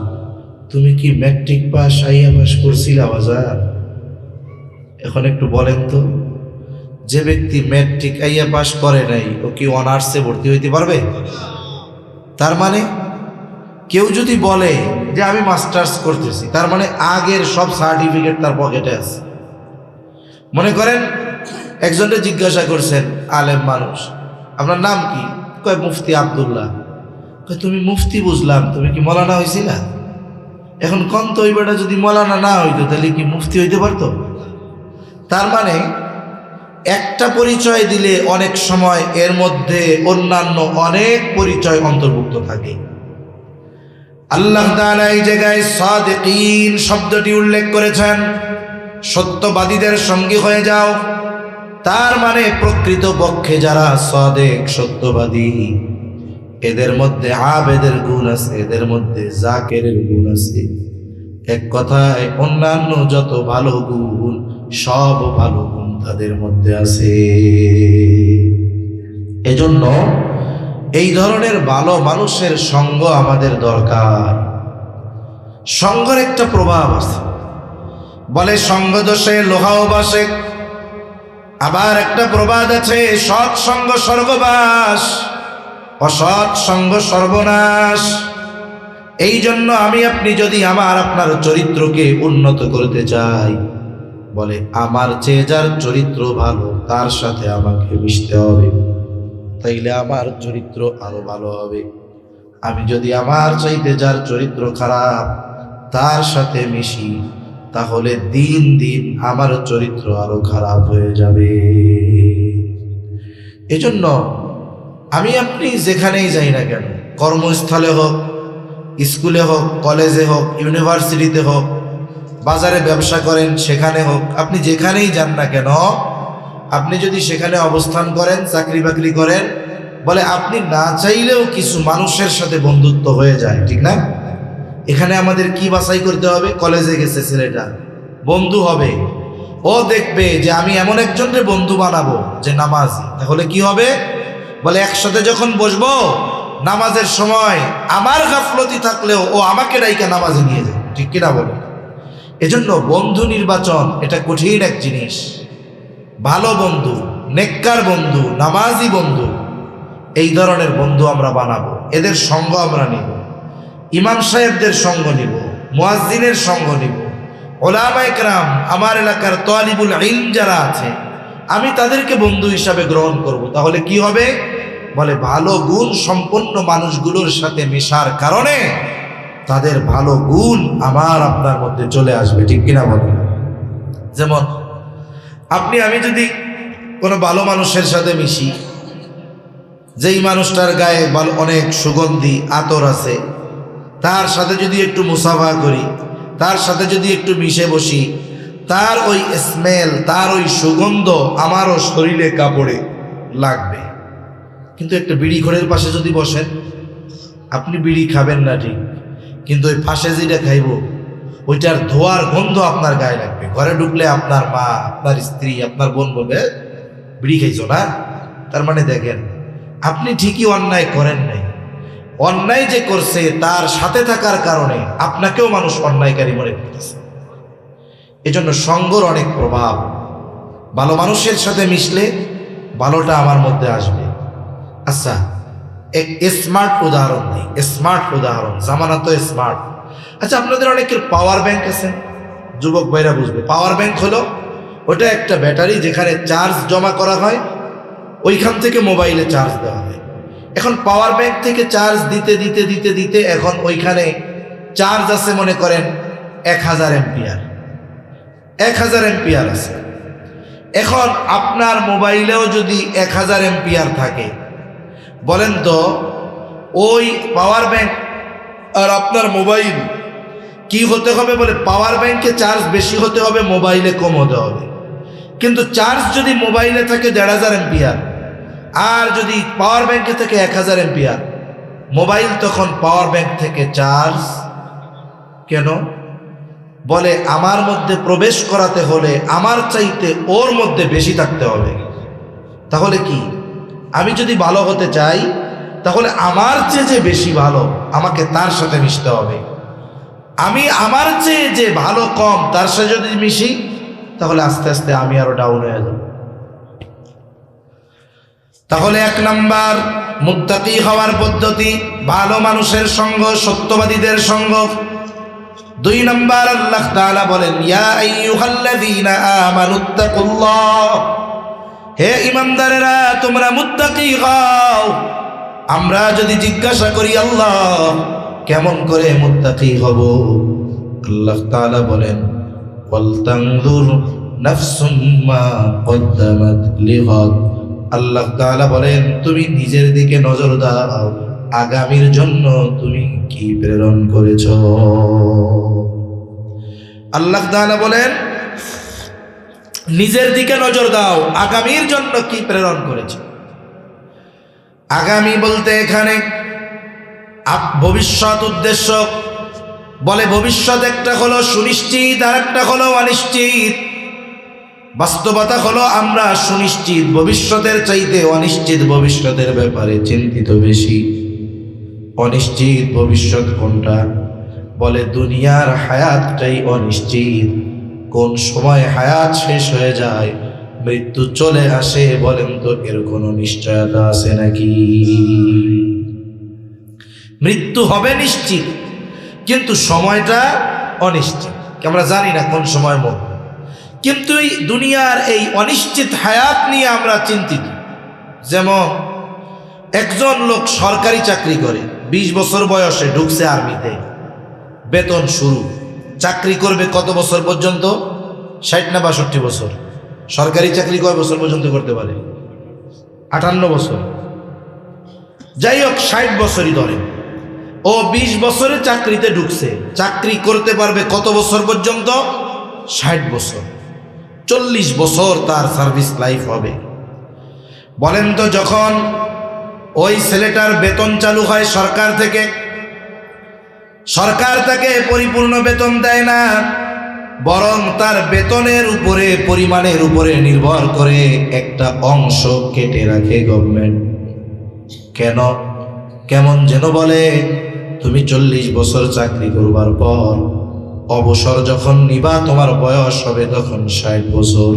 তুমি কি ম্যাট্রিক পাস আইয়া পাস করছিলা বাজার? এখন একটু বলেন তো, যে ব্যক্তি ম্যাট্রিক আইয়া পাস করে নাই, ও কি অনার্সে ভর্তি হইতে পারবে? তার মানে কেউ যদি বলে যে আমি মাস্টার্স করতেছি, তার মানে আগের সব সার্টিফিকেট তার পকেটে আছে। মনে করেন একজনকে জিজ্ঞাসা করছেন, আলেম মানুষ, আপনার নাম কি? কয় মুফতি আব্দুল্লাহ। কয় তুমি মুফতি, বুঝলাম, তুমি কি মৌলানা হয়েছিলা? এখন কোন তো ওই বেটা যদি মৌলানা না হইতো তাহলে কি মুফতি হইতে পারতো? তার মানে একটা পরিচয় দিলে অনেক সময় এর মধ্যে অন্যান্য অনেক পরিচয় অন্তর্ভুক্ত থাকে। আল্লাহ তাআলা এই জায়গায় সাদিকিন শব্দটি উল্লেখ করেছেন, সত্যবাদীদের সঙ্গী হয়ে যাও। তার মানে প্রকৃত পক্ষে যারা সাদিক, সত্যবাদী, এদের মধ্যে আবেদের গুণ আছে, এদের মধ্যে জাকেরের গুণ আছে। এক কথায় অন্যান্য যত ভালো গুণ, সব ভালো গুণ তাদের মধ্যে আছে। এজন্য এই ধরনের ভালো মানুষের সঙ্গ আমাদের দরকার। সঙ্গের একটা প্রভাব আছে, বলে সঙ্গ দোষে লোহাও বাসে। আবার একটা প্রবাদ আছে, সৎ সঙ্গ স্বর্গবাস, অসৎ সঙ্গ সর্বনাশ। এই জন্য আমি আপনি যদি আপনার চরিত্রকে উন্নত করতে চাই, বলে আমার চেয়ে যার চরিত্র ভালো তার সাথে আমাকে মিশতে হবে, তাইলে আমার চরিত্র আরো ভালো হবে। আমি যদি আমার চাইতে যার চরিত্র খারাপ তার সাথে মিশি, তাহলে দিন দিন আমার চরিত্র আরো খারাপ হয়ে যাবে। এজন্য আমি আপনি যেখানেই যাই না কেন, কর্মস্থলে হোক, স্কুলে হোক, কলেজে হোক, ইউনিভার্সিটিতে হোক, বাজারে ব্যবসা করেন সেখানে হোক, আপনি যেখানেই যান না কেন, আপনি যদি সেখানে অবস্থান করেন, চাকরি বাকরি করেন, বলে আপনি না চাইলেও কিছু মানুষের সাথে বন্ধুত্ব হয়ে যায়, ঠিক না? এখানে আমাদের কি বাছাই করতে হবে? কলেজে গেছে ছেলেটা, বন্ধু হবে, ও দেখবে যে আমি এমন একজনকে বন্ধু বানাবো যে নামাজি, তাহলে কি হবে? বলে একসাথে যখন বসবো নামাজের সময় আমার গাফলতি থাকলেও ও আমাকে ডাইকা নামাজে নিয়ে যায়, ঠিক কিনা বলে? এজন্য বন্ধু নির্বাচন এটা কঠিন এক জিনিস। ভালো বন্ধু, নেককার বন্ধু, নামাজি বন্ধু, এই ধরনের বন্ধু আমরা বানাবো। এদের সঙ্গ আমরা নিব, ইমাম সাহেবদের সঙ্গ নিব, মুয়াজ্জিনের সঙ্গ নিব, ওলামায়ে কেরাম, আমার এলাকার তালিবুল ইলম যারা আছে আমি তাদেরকে বন্ধু হিসাবে গ্রহণ করব। তাহলে কি হবে? বলে ভালো গুণ সম্পন্ন মানুষগুলোর সাথে মেশার কারণে তাদের ভালো গুণ আমার আপনার মধ্যে চলে আসবে, ঠিক কিনা বলে? যেমন আমি যদি কোনো ভালো মানুষের সাথে মিশি, যেই মানুষটার গায়ে ভালো অনেক সুগন্ধি আতর আছে, তার সাথে যদি একটু মুসাফা করি, তার সাথে যদি একটু মিশে বসি, তার ওই স্মেল, তার ওই সুগন্ধ আমারও শরীরে কাপড়ে লাগবে। কিন্তু একটা বিড়িখোরের পাশে যদি বসেন, আপনি বিড়ি খাবেন না ঠিক, কিন্তু ওই পাশে যেটা খাইব ওইটার ধোয়ার গন্ধ আপনার গায়ে লাগবে। ঘরে ঢুকলে আপনার মা, আপনার স্ত্রী, আপনার বোন বলবে বিড়ি খাইছো না? তার মানে দেখেন আপনি ঠিকই অন্যায় করেন নাই, অন্যায় যে করছে তার সাথে থাকার কারণে আপনাকেও মানুষ অন্যায়কারী মনে করতেছে। এজন্য সঙ্গর অনেক প্রভাব। ভালো মানুষের সাথে মিশলে ভালোটা আমার মধ্যে আসবে। আচ্ছা, এক স্মার্ট উদাহরণ নেই, স্মার্ট উদাহরণ, জামানা তো স্মার্ট। আচ্ছা, আপনাদের অনেকের পাওয়ার ব্যাংক আছে, যুবক ভাইরা বুঝবে। পাওয়ার ব্যাংক হলো ওটা একটা ব্যাটারি যেখানে চার্জ জমা করা হয়, ওইখান থেকে মোবাইলে চার্জ দেওয়া হয়। এখন পাওয়ার ব্যাংক থেকে চার্জ দিতে দিতে দিতে দিতে এখন ওইখানে চার্জ আছে মনে করেন 1000 এম্পিয়ার, 1000 এম্পিয়ার আছে। এখন আপনার মোবাইলেও যদি 1000 এম্পিয়ার থাকে, বলেন তো ওই পাওয়ার ব্যাংক আর আপনার মোবাইল কি হতে হবে? বলে পাওয়ার ব্যাংকে চার্জ বেশি হতে হবে, মোবাইলে কম হতে হবে। কিন্তু চার্জ যদি মোবাইলে থাকে 1500 এম্পিয়ার আর যদি পাওয়ার ব্যাংকে থাকে 1000 এম্পিয়ার, মোবাইল তখন পাওয়ার ব্যাংক থেকে চার্জ কেন? বলে আমার মধ্যে প্রবেশ করাতে হলে আমার চাইতে ওর মধ্যে বেশি থাকতে হবে। তাহলে কি, আমি যদি ভালো হতে চাই তাহলে আমার চেয়ে যে বেশি ভালো আমাকে তার সাথে মিশতে হবে। আমি আমার চেয়ে যে ভালো কম তার সাথে যদি মিশি তাহলে আস্তে আস্তে আমি আরো ডাউন হয়ে যাব। তাহলে 1 নাম্বার মুত্তাকি হওয়ার পদ্ধতি ভালো মানুষের সঙ্গ, সত্যবাদীদের সঙ্গ। 2 নাম্বার আল্লাহ তাআলা বলেন, ইয়া আইয়ুহাল্লাযীনা আমানুত্তাকুল্লাহ, হে ঈমানদারেরা তোমরা মুত্তাকি হও। আমরা যদি জিজ্ঞাসা করি আল্লাহ কেমন করে মুত্তাকি হব, আল্লাহ তাআলা বলেন, ওয়াল তানজুর নাফসুম মা কদ্দামাত লিগাদ। আল্লাহ তাআলা বলেন তুমি নিজের দিকে নজর দাও, আগামীর জন্য তুমি কি প্রেরণ করেছ। আল্লাহ তাআলা বলেন নিজের দিকে নজর দাও, আগামীর জন্য কি প্রেরণ করেছ। আগামী বলতে এখানে ভবিষ্যৎ উদ্দেশ্য। বলে ভবিষ্যৎ একটা হলো সুনিশ্চিত আর একটা হলো অনিশ্চিত। বাস্তবতা হলো আমরা সুনিশ্চিত ভবিষ্যতের চাইতে অনিশ্চিত ভবিষ্যতের ব্যাপারে চিন্তিত বেশি। অনিশ্চিত ভবিষ্যৎ কোনটা? বলে দুনিয়ার হায়াতটাই অনিশ্চিত। কোন সময় হায়াত শেষ হয়ে যায়, মৃত্যু চলে আসে, বলেন তো এর কোনো নিশ্চয়তা আছে নাকি? মৃত্যু হবে নিশ্চিত, কিন্তু সময়টা অনিশ্চিত। আমরা জানি না কোন সময় মরব। কিন্তু এই দুনিয়ার এই অনিশ্চিত হায়াত নিয়ে আমরা চিন্তিত। যেমন একজন লোক সরকারি চাকরি করে, 20 বছর বয়সে ঢুকছে আর্মিতে, বেতন শুরু। চাকরি করবে কত বছর পর্যন্ত? 60 না 62 বছর। সরকারি চাকরি কয় বছর পর্যন্ত করতে পারে? 58 বছর। যাই হোক 60 বছরই ধরে। ও 20 বছরে চাকরিতে ঢুকছে, চাকরি করতে পারবে কত বছর পর্যন্ত? 60 বছর। 40 বছর তার সার্ভিস লাইফ হবে। বলেন তো যখন ওই ছেলেটার বেতন চালু হয় সরকার থেকে, সরকার তাকে পরিপূর্ণ বেতন দেয় না, বরং তার বেতনের উপরে, পরিমাণের উপরে নির্ভর করে একটা অংশ কেটে রাখে গভর্নমেন্ট। কেন? কেমন যেন বলে, তুমি 40 বছর চাকরি করবার পর অবসর যখন নিবা, তোমার বয়স হবে তখন 60 বছর।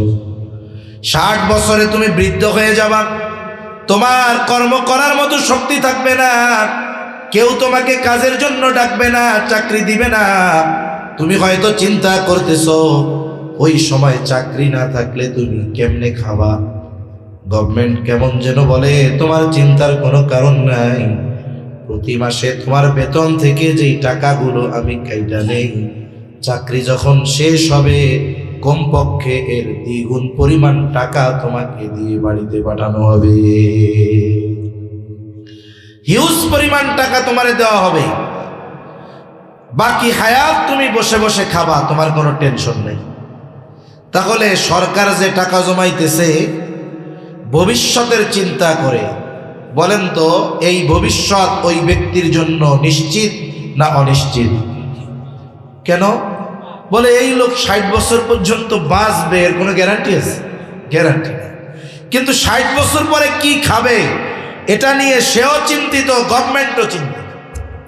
60 বছরে তুমি বৃদ্ধ হয়ে যাবা, তোমার কর্ম করার মতো শক্তি থাকবে না, কেউ তোমাকে কাজের জন্য ডাকবে না, চাকরি দিবে না। তুমি হয়তো চিন্তা করতেছো ওই সময় চাকরি না থাকলে তুমি কেমনে খাবা। গভর্নমেন্ট কেমন যেন বলে, তোমার চিন্তার কোনো কারণ নাই। প্রতি মাসে তোমার বেতন থেকে যেই টাকাগুলো আমি কাইটা নেই, চাকরি যখন শেষ হবে কমপক্ষে এর দ্বিগুণ পরিমাণ টাকা তোমাকে দিয়ে বাড়িতে পাঠানো হবে। হিউজ পরিমাণ টাকা তোমারে দেওয়া হবে। বাকি হায়াত তুমি বসে বসে খাবা, তোমার কোনো টেনশন নেই। তাহলে সরকার যে টাকা জমাইতেছে ভবিষ্যতের চিন্তা করে, বলেন তো এই ভবিষ্যৎ ওই ব্যক্তির জন্য নিশ্চিত না অনিশ্চিত? কেন? বলে এই লোক 60 বছর পর্যন্ত বাঁচবে, এর কোনো গ্যারান্টি আছে? গ্যারান্টি নেই। কিন্তু 60 বছর পরে কি খাবে এটা নিয়ে সেও চিন্তিত, গভর্নমেন্টও চিন্তিত।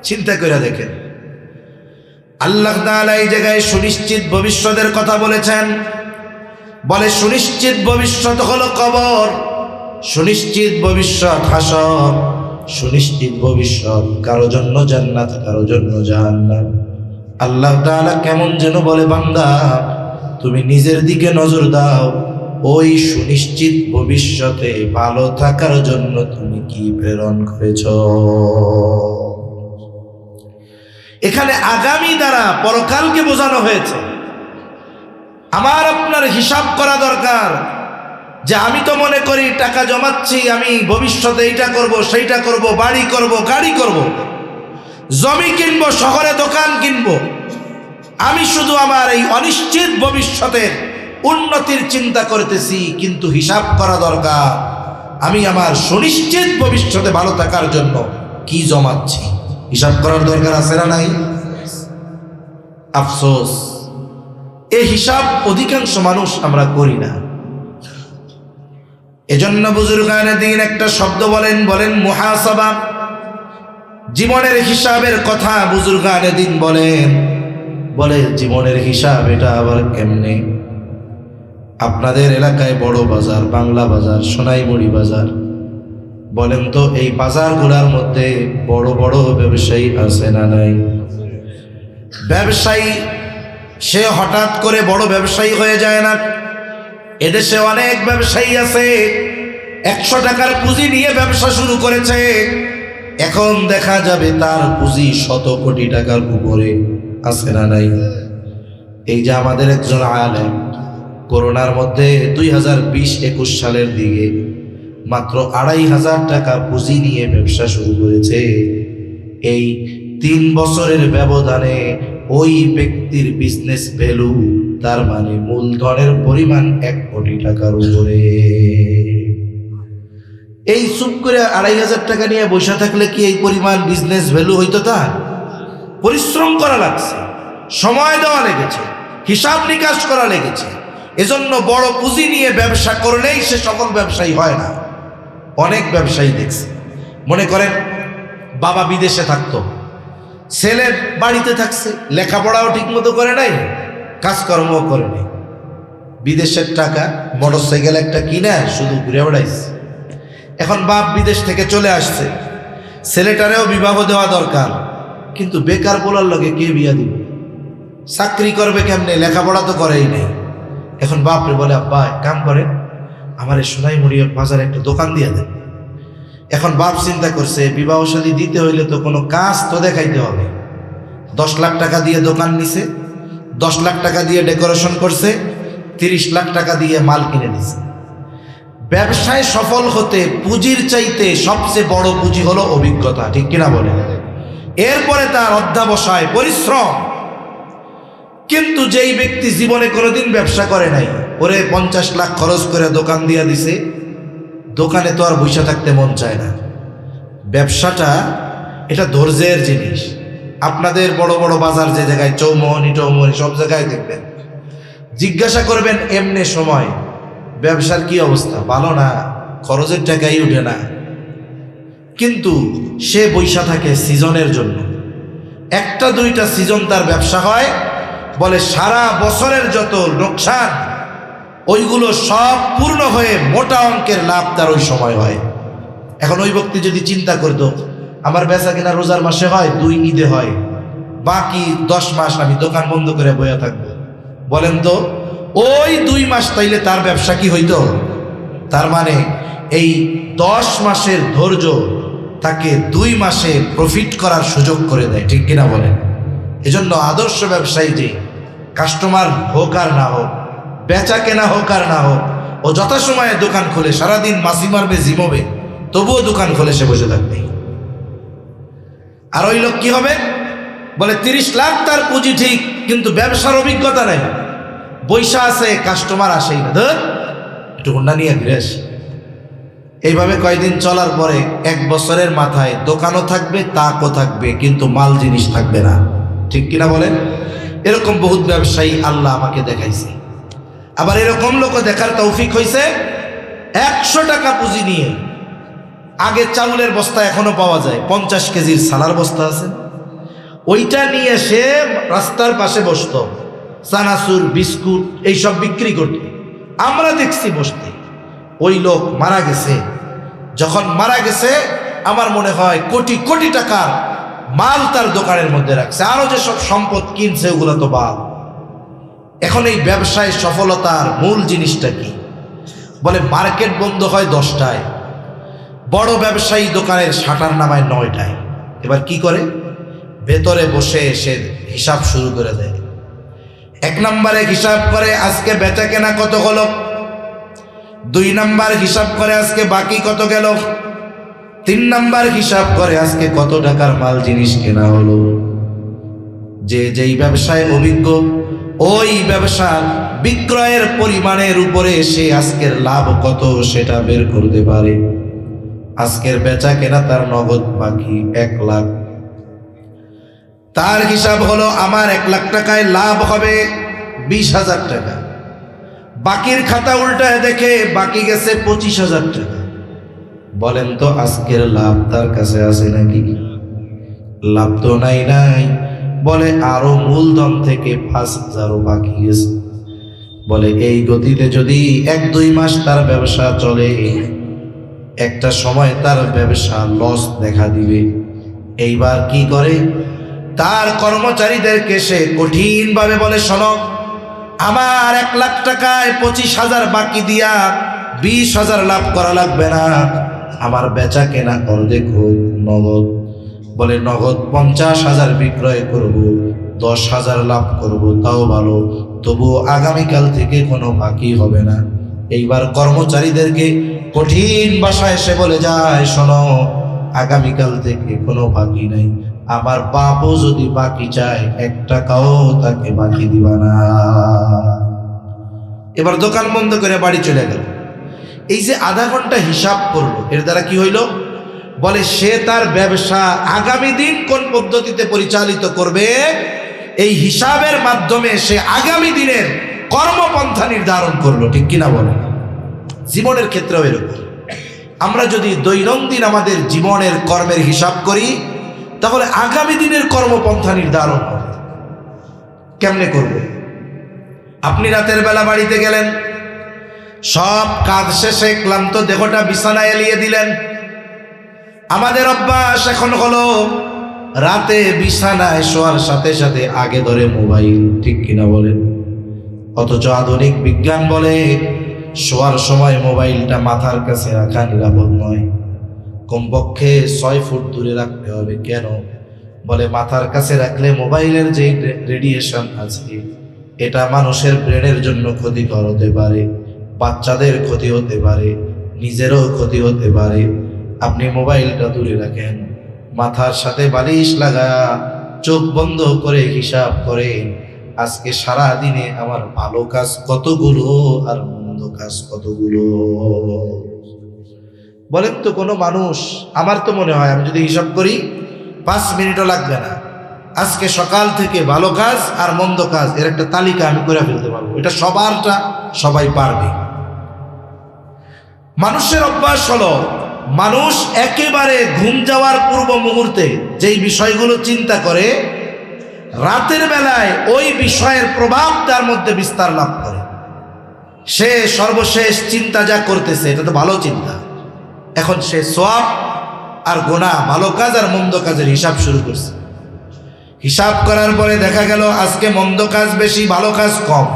চিন্তা করে দেখেন, আল্লাহ তাআলা এই জায়গায় সুনিশ্চিত ভবিষ্যতের কথা বলেছেন। বলে সুনিশ্চিত ভবিষ্যৎ হলো কবর, সুনিশ্চিত ভবিষ্যৎ হাসর, সুনিশ্চিত ভবিষ্যৎ কারো জন্য জান্নাত, কারো জন্য জাহান্নাম। আল্লাহ তাআলা কেমন যেন বলে, বান্দা তুমি নিজের দিকে নজর দাও, ওই সুনিশ্চিত ভবিষ্যতে ভালো থাকার জন্য তুমি কি প্রেরণ করেছ। এখানে আগামী দ্বারা পরকালকে বোঝানো হয়েছে। আমার আপনার হিসাব করা দরকার যে আমি তো মনে করি টাকা জমাচ্ছি, আমি ভবিষ্যতে এইটা করব, সেইটা করব, বাড়ি করব, গাড়ি করব, জমি কিনবো, শহরে দোকান কিনবো। আমি শুধু আমার এই অনিশ্চিত ভবিষ্যতের উন্নতির চিন্তা করতেছি, কিন্তু হিসাব করা দরকার আমি আমার সুনিশ্চিত ভবিষ্যতে ভালো থাকার জন্য কি জমাচ্ছি। হিসাব করার দরকার আছে না নাই? আফসোস, এই হিসাব অধিকাংশ মানুষ আমরা করি না। এজন্য বুজুর্গানে দ্বীন একটা শব্দ বলেন মুহাসাবা। জীবনের হিসাবের কথা বুজুর্গানে দ্বীন বলে জীবনের হিসাব এটা আবার কেমনে? আপনাদের এলাকায় বড় বাজার, বাংলা বাজার, সোনাইমুড়ি বাজার, বলেন তো এই বাজারগুলোর মধ্যে বড় বড় ব্যবসায়ী আছে না নাই? ব্যবসায়ী সে হঠাৎ করে বড় ব্যবসায়ী হয়ে যায় না। এদেশে অনেক ব্যবসায়ী আছে 100 টাকার পুঁজি নিয়ে ব্যবসা শুরু করেছে, এখন দেখা যাবে তার পুঁজি 100 কোটি টাকার উপরে আছে না নাই? এই যে আমাদের একজন আলেম করোনার মধ্যে 2020-21 সালের দিকে মাত্র 2,500 টাকা পুঁজি নিয়ে ব্যবসা শুরু করেছে। এই 3 বছরের ব্যবধানে ওই ব্যক্তির বিজনেস ভ্যালু, তার মানে মূলধনের পরিমাণ 1 কোটি টাকার উপরে। এই চুপ করে 2,500 টাকা নিয়ে বসে থাকলে কি এই পরিমাণ বিজনেস ভ্যালু হইতো? তার পরিশ্রম করা লাগছে, সময় দেওয়া লেগেছে, হিসাব নিকাশ করা লেগেছে। এজন্য বড় পুঁজি নিয়ে ব্যবসা করলেই সে সকল ব্যবসায়ী হয় না। অনেক ব্যবসায়ী দেখছে, মনে করেন বাবা বিদেশে থাকতো, ছেলে বাড়িতে থাকছে, লেখাপড়াও ঠিক মতো করে নাই, কাজকর্মও করে নাই, বিদেশের টাকা মোটরসাইকেল একটা কিনে শুধু ঘুরে বেড়াইছে। এখন বাপ বিদেশ থেকে চলে আসছে, ছেলেটারেও বিবাহ দেওয়া দরকার, কিন্তু বেকার বলার লগে কে বিয়া দিবে? চাকরি করবে কেমনে? লেখাপড়া তো করেই নেই। এখন বাপরে বলে, আব্বা এক কাম করে, আমার এই সোনাইমুড়ি বাজারে একটা দোকান দিয়ে দেন। এখন বাপ চিন্তা করছে বিবাহ শাদী দিতে হইলে তো কোনো কাজ তো দেখাইতে হবে। 10 লাখ টাকা দিয়ে দোকান নিছে, 10 লাখ টাকা দিয়ে ডেকোরেশন করছে, 30 লাখ টাকা দিয়ে মাল কিনে দিছে। ব্যবসায় সফল হতে পুঁজির চাইতে সবচেয়ে বড় পুঁজি হলো অভিজ্ঞতা, ঠিক কিনা বলে? এরপরে তার অধ্যাবসায়, পরিশ্রম। কিন্তু যেই ব্যক্তি জীবনে কোনোদিন ব্যবসা করে নাই, ওরে 50 লাখ খরচ করে দোকান দিয়ে দিছে, দোকানে তো আর বসে থাকতে মন চায় না। ব্যবসাটা এটা ধৈর্যের জিনিস। আপনাদের বড় বড় বাজার যে জায়গায় চৌমোহনী সব জায়গায় দেখবেন, জিজ্ঞাসা করবেন এমনি সময় ব্যবসার কি অবস্থা, ভালো না, খরচের টাকাই উঠে না। কিন্তু সে বৈশা থাকে সিজনের জন্য। একটা দুইটা সিজন তার ব্যবসা হয়, বলে সারা বছরের যত লোকসান ওইগুলো সব পূর্ণ হয়ে মোটা অঙ্কের লাভ তার ওই সময় হয়। এখন ওই ব্যক্তি যদি চিন্তা করতো আমার বেচা কিনা রোজার মাসে হয়, 2 ঈদে হয়, বাকি 10 মাস আমি দোকান বন্ধ করে বইয়া থাকবো, বলেন তো ওই 2 মাস তাইলে তার ব্যবসা কি হইতো? তার মানে এই 10 মাসের ধৈর্য তাকে 2 মাসে প্রফিট করার সুযোগ করে দেয়, ঠিক কিনা বলেন? এজন্য আদর্শ ব্যবসায়ী যে কাস্টমার হোক আর না হোক, বেচা কেনা হোক আর না হোক, ও যথাসময়ে দোকান খুলে সারাদিন মাসি মারবে জিমবে, তবুও দোকান খুলে সে বসে থাকবে। আর ওই লোক কি হবে? বলে 30 লাখ তার পুঁজি ঠিক, কিন্তু ব্যবসার অভিজ্ঞতা নেই, বৈশা আছে, কাস্টমার আসেই না, ধর একটু হুন্ডা নিয়ে ঘুরে আসি। এইভাবে কয়দিন চলার পরে 1 বছরের মাথায় দোকানও থাকবে, তাকও থাকবে, কিন্তু মাল জিনিস থাকবে না, ঠিক কিনা বলেন? এরকম বহুত ব্যবসায়ী আল্লাহ আমাকে দেখাইছে। আবার এরকম লোকও দেখার তৌফিক হয়েছে 100 টাকা পুঁজি নিয়ে, আগে চাউলের বস্তা এখনো পাওয়া যায়, 50 কেজির সালার বস্তা আছে, ওইটা নিয়ে সে রাস্তার পাশে বসত, চানাচুর বিস্কুট এইসব বিক্রি করত, আমরা দেখছি বসতে। ওই লোক মারা গেছে। যখন মারা গেছে আমার মনে হয় কোটি কোটি টাকার মাল তার দোকানের মধ্যে রাখছে, আরো যেসব সম্পদ কিনছে ওগুলো তো বাদ। এখন এই ব্যবসায় সফলতার মূল জিনিসটা কি? বলে মার্কেট বন্ধ হয় 10টায়, বড় ব্যবসায়ী দোকানের শাটার নামায় 9টায়। এবার কি করে? ভেতরে বসে এসে হিসাব শুরু করে দেয়। 1 নম্বরে হিসাব করে আজকে বেচা কেনা কত হলো, 2 নম্বর হিসাব করে আজকে বাকি কত গেল, 3 নম্বর হিসাব করে আজকে কত টাকার মাল জিনিস কেনা হলো। যে যেই ব্যবসায় অভিজ্ঞ, ওই ব্যবসার বিক্রয়ের পরিমাণের উপরে সে আজকের লাভ কত সেটা বের করতে পারে। আজকের বেচা কেনা তার নগদ বাকি 1 লাখ, তার হিসাব হলো আমার 1 লাখ টাকায় লাভ হবে 20,000 টাকা। বাকির খাতা উল্টায় দেখে বাকি গেছে 25,000 টাকা। বলেন তো আজকের লাভ তার কাছে আছে নাকি? লাভ তো নাই। বলে আরো মূলধন থেকে 5,000 বাকি গেছে। বলে এই গতিতে যদি 1-2 মাস তার ব্যবসা চলে, একটা সময় তার ব্যবসা লস দেখা দিবে। এইবার কি করে? তার কর্মচারীদেরকে সে কঠিনভাবে বলে, শোনো, আমার 1 লাখ টাকায় 25,000 বাকি দিয়া 20,000 লাভ করা লাগবে না, আমার বেচা কেনা অর্ধেক হোক নগদ। বলে নগদ 50,000 বিক্রয় করব, 10,000 লাভ করব, তাও ভালো, তবুও আগামীকাল থেকে কোনো বাকি হবে না। এইবার কর্মচারীদেরকে কঠিন ভাষায় সে বলে যায়, শোনো, আগামীকাল থেকে কোনো বাকি নাই, আমার বাপও যদি বাকি চায় 1 টাকাও তাকে বাকি দিবা না। এবার দোকান বন্ধ করে বাড়ি চলে গেল। এই যে আধা ঘন্টা হিসাব করলো, এর দ্বারা কি হইল? বলে সে তার ব্যবসা আগামী দিন কোন পদ্ধতিতে পরিচালিত করবে, এই হিসাবের মাধ্যমে সে আগামী দিনের কর্মপন্থা নির্ধারণ করলো, ঠিক কিনা বলে? জীবনের ক্ষেত্রেও এরকম। আমরা যদি দৈনন্দিন আমাদের জীবনের কর্মের হিসাব করি, তাহলে আগামী দিনের কর্মপন্থা নির্ধারণ হবে। কেমনে করব? আপনি রাতের বেলা বাড়িতে গেলেন, সব কাজ শেষে ক্লান্ত দেহটা বিছানায় এলিয়ে দিলেন। আমাদের অভ্যাস এখন হলো রাতে বিছানায় শোয়ার সাথে সাথে আগে ধরে মোবাইল, ঠিক কিনা বলেন? অথচ আধুনিক বিজ্ঞান বলে শোয়ার সময় মোবাইলটা মাথার কাছে রাখা নিরাপদ নয়, কমপক্ষে 6 ফুট দূরে রাখতে হবে। কেন? বলে মাথার কাছে রাখলে মোবাইলের যে রেডিয়েশন আছে এটা মানুষের ব্রেনের জন্য ক্ষতিকর হতে পারে, বাচ্চাদের ক্ষতি হতে পারে, নিজেরও ক্ষতি হতে পারে। আপনি মোবাইলটা দূরে রাখেন, মাথার সাথে বালিশ লাগা, চোখ বন্ধ করে হিসাব করে আজকে সারা দিনে আমার ভালো কাজ কতগুলো আর মন্দ কাজ কতগুলো। বলেন তো কোনো মানুষ, আমার তো মনে হয় আমি যদি হিসাব করি 5 মিনিটও লাগবে না, আজকে সকাল থেকে ভালো কাজ আর মন্দ কাজ এর একটা তালিকা আমি করে ফেলতে পারবো। এটা সবারটা সবাই পারবে। মানুষের অভ্যাস হলো মানুষ একেবারে ঘুম যাওয়ার পূর্ব মুহূর্তে যেই বিষয়গুলো চিন্তা করে, রাতের বেলায় ওই বিষয়ের প্রভাব তার মধ্যে বিস্তার লাভ করে। সে সর্বশেষ চিন্তা যা করতেছে এটা তো ভালো চিন্তা, এখন সে সওয়াব আর গুনাহ, ভালো কাজ আর মন্দ কাজের হিসাব শুরু করছে। হিসাব করার পরে দেখা গেল আজকে মন্দ কাজ বেশি, ভালো কাজ কম,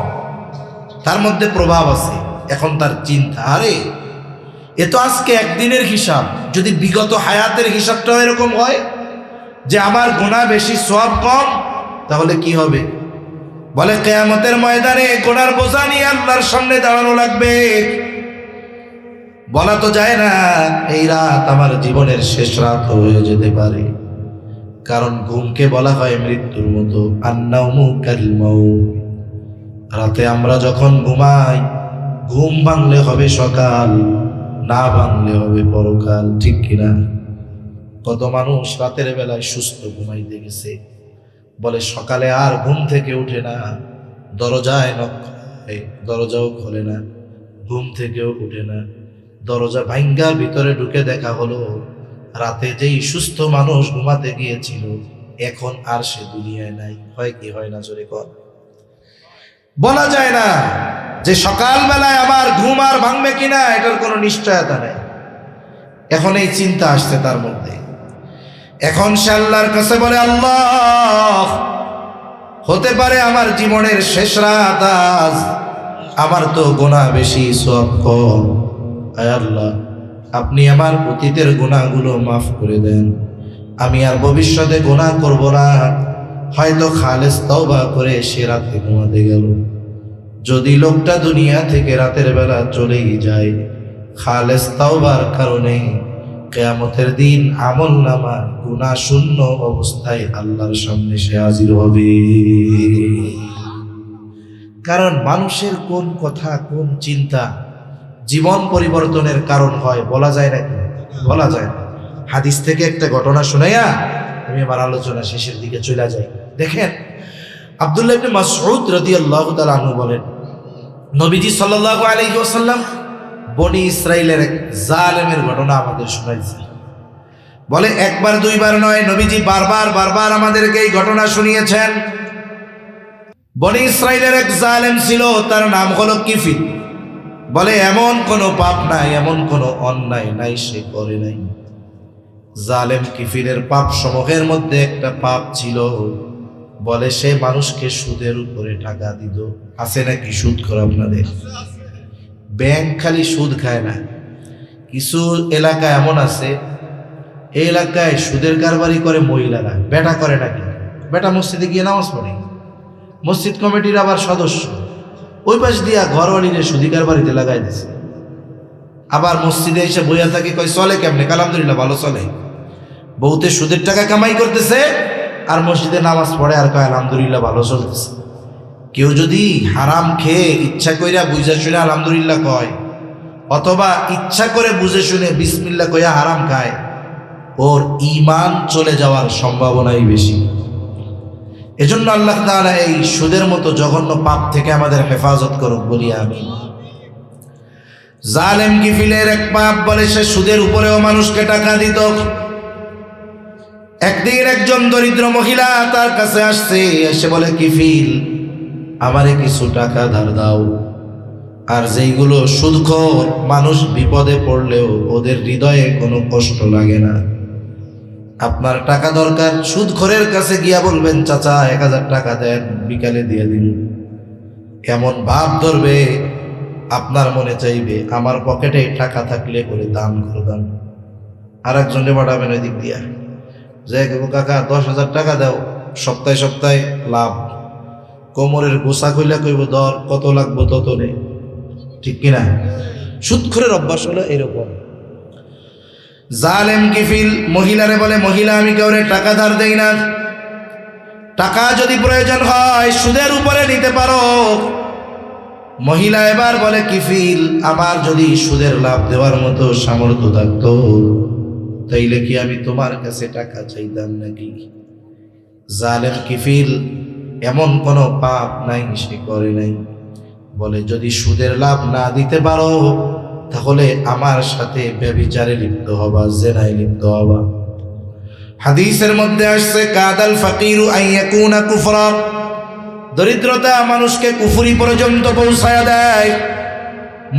তার মধ্যে প্রভাব আছে। এখন তার চিন্তা, আরে এ তো আজকে একদিনের হিসাব, যদি বিগত হায়াতের হিসাবটাও এরকম হয় যে আমার গুনাহ বেশি সওয়াব কম, তাহলে কি হবে? বলে কিয়ামতের ময়দানে গুনার বোঝা নিয়ে আল্লাহর সামনে দাঁড়ানো লাগবে। বলা তো যায় না এই রাত আমার জীবনের শেষ রাত হয়ে যেতে পারে, কারণ ঘুমকে বলা হয় মৃত্যুর মতো। আন্নাউমু কাল মাউত। রাতে আমরা যখন ঘুমাই, ঘুম ভাঙলে হবে সকাল, না ভাঙলে হবে পরকাল, ঠিক কিনা? কত মানুষ রাতের বেলায় সুস্থ ঘুমাইতে গেছে, বলে সকালে আর ঘুম থেকে উঠে না, দরজায় নক করে, দরজাও খোলে না, ঘুম থেকেও উঠে না, দরজা ভাঙ্গা ভিতরে ঢুকে দেখা হলো রাতে যেই সুস্থ মানুষ ঘুমাতে গিয়েছিল এখন আর সে দুনিয়ায় নাই। হয় কি হয় না? জোরে কর। বলা যায় না যে সকালবেলায় আবার ঘুম আর ভাঙবে কিনা, এটার কোনো নিশ্চয়তা নেই। এখন এই চিন্তা আসছে তার মধ্যে। এখন সে আল্লাহর কাছে বলে, আল্লাহ, হতে পারে আমার জীবনের শেষ রাত আজ, আমার তো গুনাহ বেশি সওয়াব কম। আয় আল্লাহ, আপনি আমার অতীতের গুনাহগুলো মাফ করে দেন, আমি আর ভবিষ্যতে গুনাহ করব না। হয়তো খালেস তওবা করে সে রাতে ঘুমাতে গেল। যদি লোকটা দুনিয়া থেকে রাতের বেলা চলেই যায়, খালেস তওবার কারণে কিয়ামতের দিন আমলনামা গুনাহ শূন্য অবস্থায় আল্লাহর সামনে সে হাজির হবে। কারণ মানুষের কোন কথা, কোন চিন্তা জীবন পরিবর্তনের কারণ হয় বলা যায় নাকি? বলা যায় না। হাদিস থেকে একটা ঘটনা শুনাইয়া আমি আমার আলোচনা শেষের দিকে চলে যাই। দেখেন, আব্দুল্লাহ ইবনে মাসউদ রাদিয়াল্লাহু তাআলা আনহু বলেন, নবীজি সাল্লাল্লাহু আলাইহি ওয়াসাল্লাম বনি ইসরাইলের এক জালেমের ঘটনা আমাদের শোনাইছে। বলে একবার দুইবার নয়, নবীজি বারবার আমাদেরকে এই ঘটনা শুনিয়েছেন। বনি ইসরাইলের এক জালেম ছিল, তার নাম হলো কিফিল। বলে এমন কোনো পাপ নাই, এমন কোনো অন্যায় নাই সে করে নাই। জালেম কিফিলের পাপ সমূহের মধ্যে একটা পাপ ছিল, বলে সে মানুষকে সুদের উপরে টাকা দিত। আছে নাকি সুদ করে আপনাদের? ব্যাংক খালি সুদ খায় না, কিছু এলাকা এমন আছে, এই এলাকায় সুদের কারবারি করে মহিলারা। বেটা করে নাকি? বেটা মসজিদে গিয়ে নামাজ পড়ে, মসজিদ কমিটির আবার সদস্য, ওই পাশ দিয়া ঘরওয়ালিরে সুদি কারবারিতে লাগাই দিছে। আবার মসজিদে এসে বইয়া থাকে, কয় চলে কেমনে? আলহামদুলিল্লাহ ভালো চলে। বহুতে সুদের টাকা কামাই করতেছে আর মসজিদে নামাজ পড়ে আর কয় আলহামদুলিল্লাহ ভালো চলতেছে। কেউ যদি হারাম খেয়ে ইচ্ছা কইরা বুঝে শুনে আলহামদুলিল্লাহ কয়, অথবা ইচ্ছা করে বুঝে শুনে বিসমিল্লাহ কইয়া হারাম খায়, ওর ঈমান চলে যাওয়ার সম্ভাবনাই বেশি। এজন্য আল্লাহ তাআলা এই সুদের মতো জঘন্য পাপ থেকে আমাদের হেফাজত করুক, বলি আমিন। জালেম কিফিলের এক পাপ, বলে সে সুদের উপরেও মানুষকে টাকা দিত। একদিন একজন দরিদ্র মহিলা তার কাছে আসছে, এসে বলে, কিফিল, আমারে কিছু টাকা ধার দাও। আর যেইগুলো সুদখোর মানুষ বিপদে পড়লেও ওদের হৃদয়ে কোনো কষ্ট লাগে না। আপনার টাকা দরকার, সুদখোরের কাছে গিয়া বলবেন, চাচা 1000 টাকা দেন, বিকালে দিয়ে দিন। এমন ভাব ধরবে, আপনার মনে চাইবে আমার পকেটে টাকা থাকলে করে দান করতাম। আর একজনে পাঠাবেন ওই দিক দিয়া, যে কাকা 10,000 টাকা দাও, সপ্তাহে সপ্তাহে লাভ। কোমরের গোসা কইলা কইব, দর কত লাগবো তত নেই, ঠিক কিনা? সুদখোরের অভ্যাস হলো এরকম। জালেম কিফিল মহিলারে বলে, মহিলা, আমি কাউরে টাকা ধার দেই না, টাকা যদি প্রয়োজন হয় সুদের উপরে নিতে পারো। মহিলা এবার বলে, কিফিল, আমার যদি সুদের লাভ দেওয়ার মতো সামর্থ্য থাকতো তাইলে কি আমি তোমার কাছে টাকা চাইতাম নাকি? জালেম কিফিল এমন কোনো পাপ নাই সে করে নাই। বলে, যদি সুদের লাভ না দিতে পারো তাহলে আমার সাথে ব্যভিচারে লিপ্ত হবা, জেনায় লিপ্ত হবা। হাদিসের মধ্যে আসছে কাদাল ফাকিরু আইয়াকুনা কুফরা, দরিদ্রতা মানুষকে কুফরি পর্যন্ত পৌঁছায়া দেয়।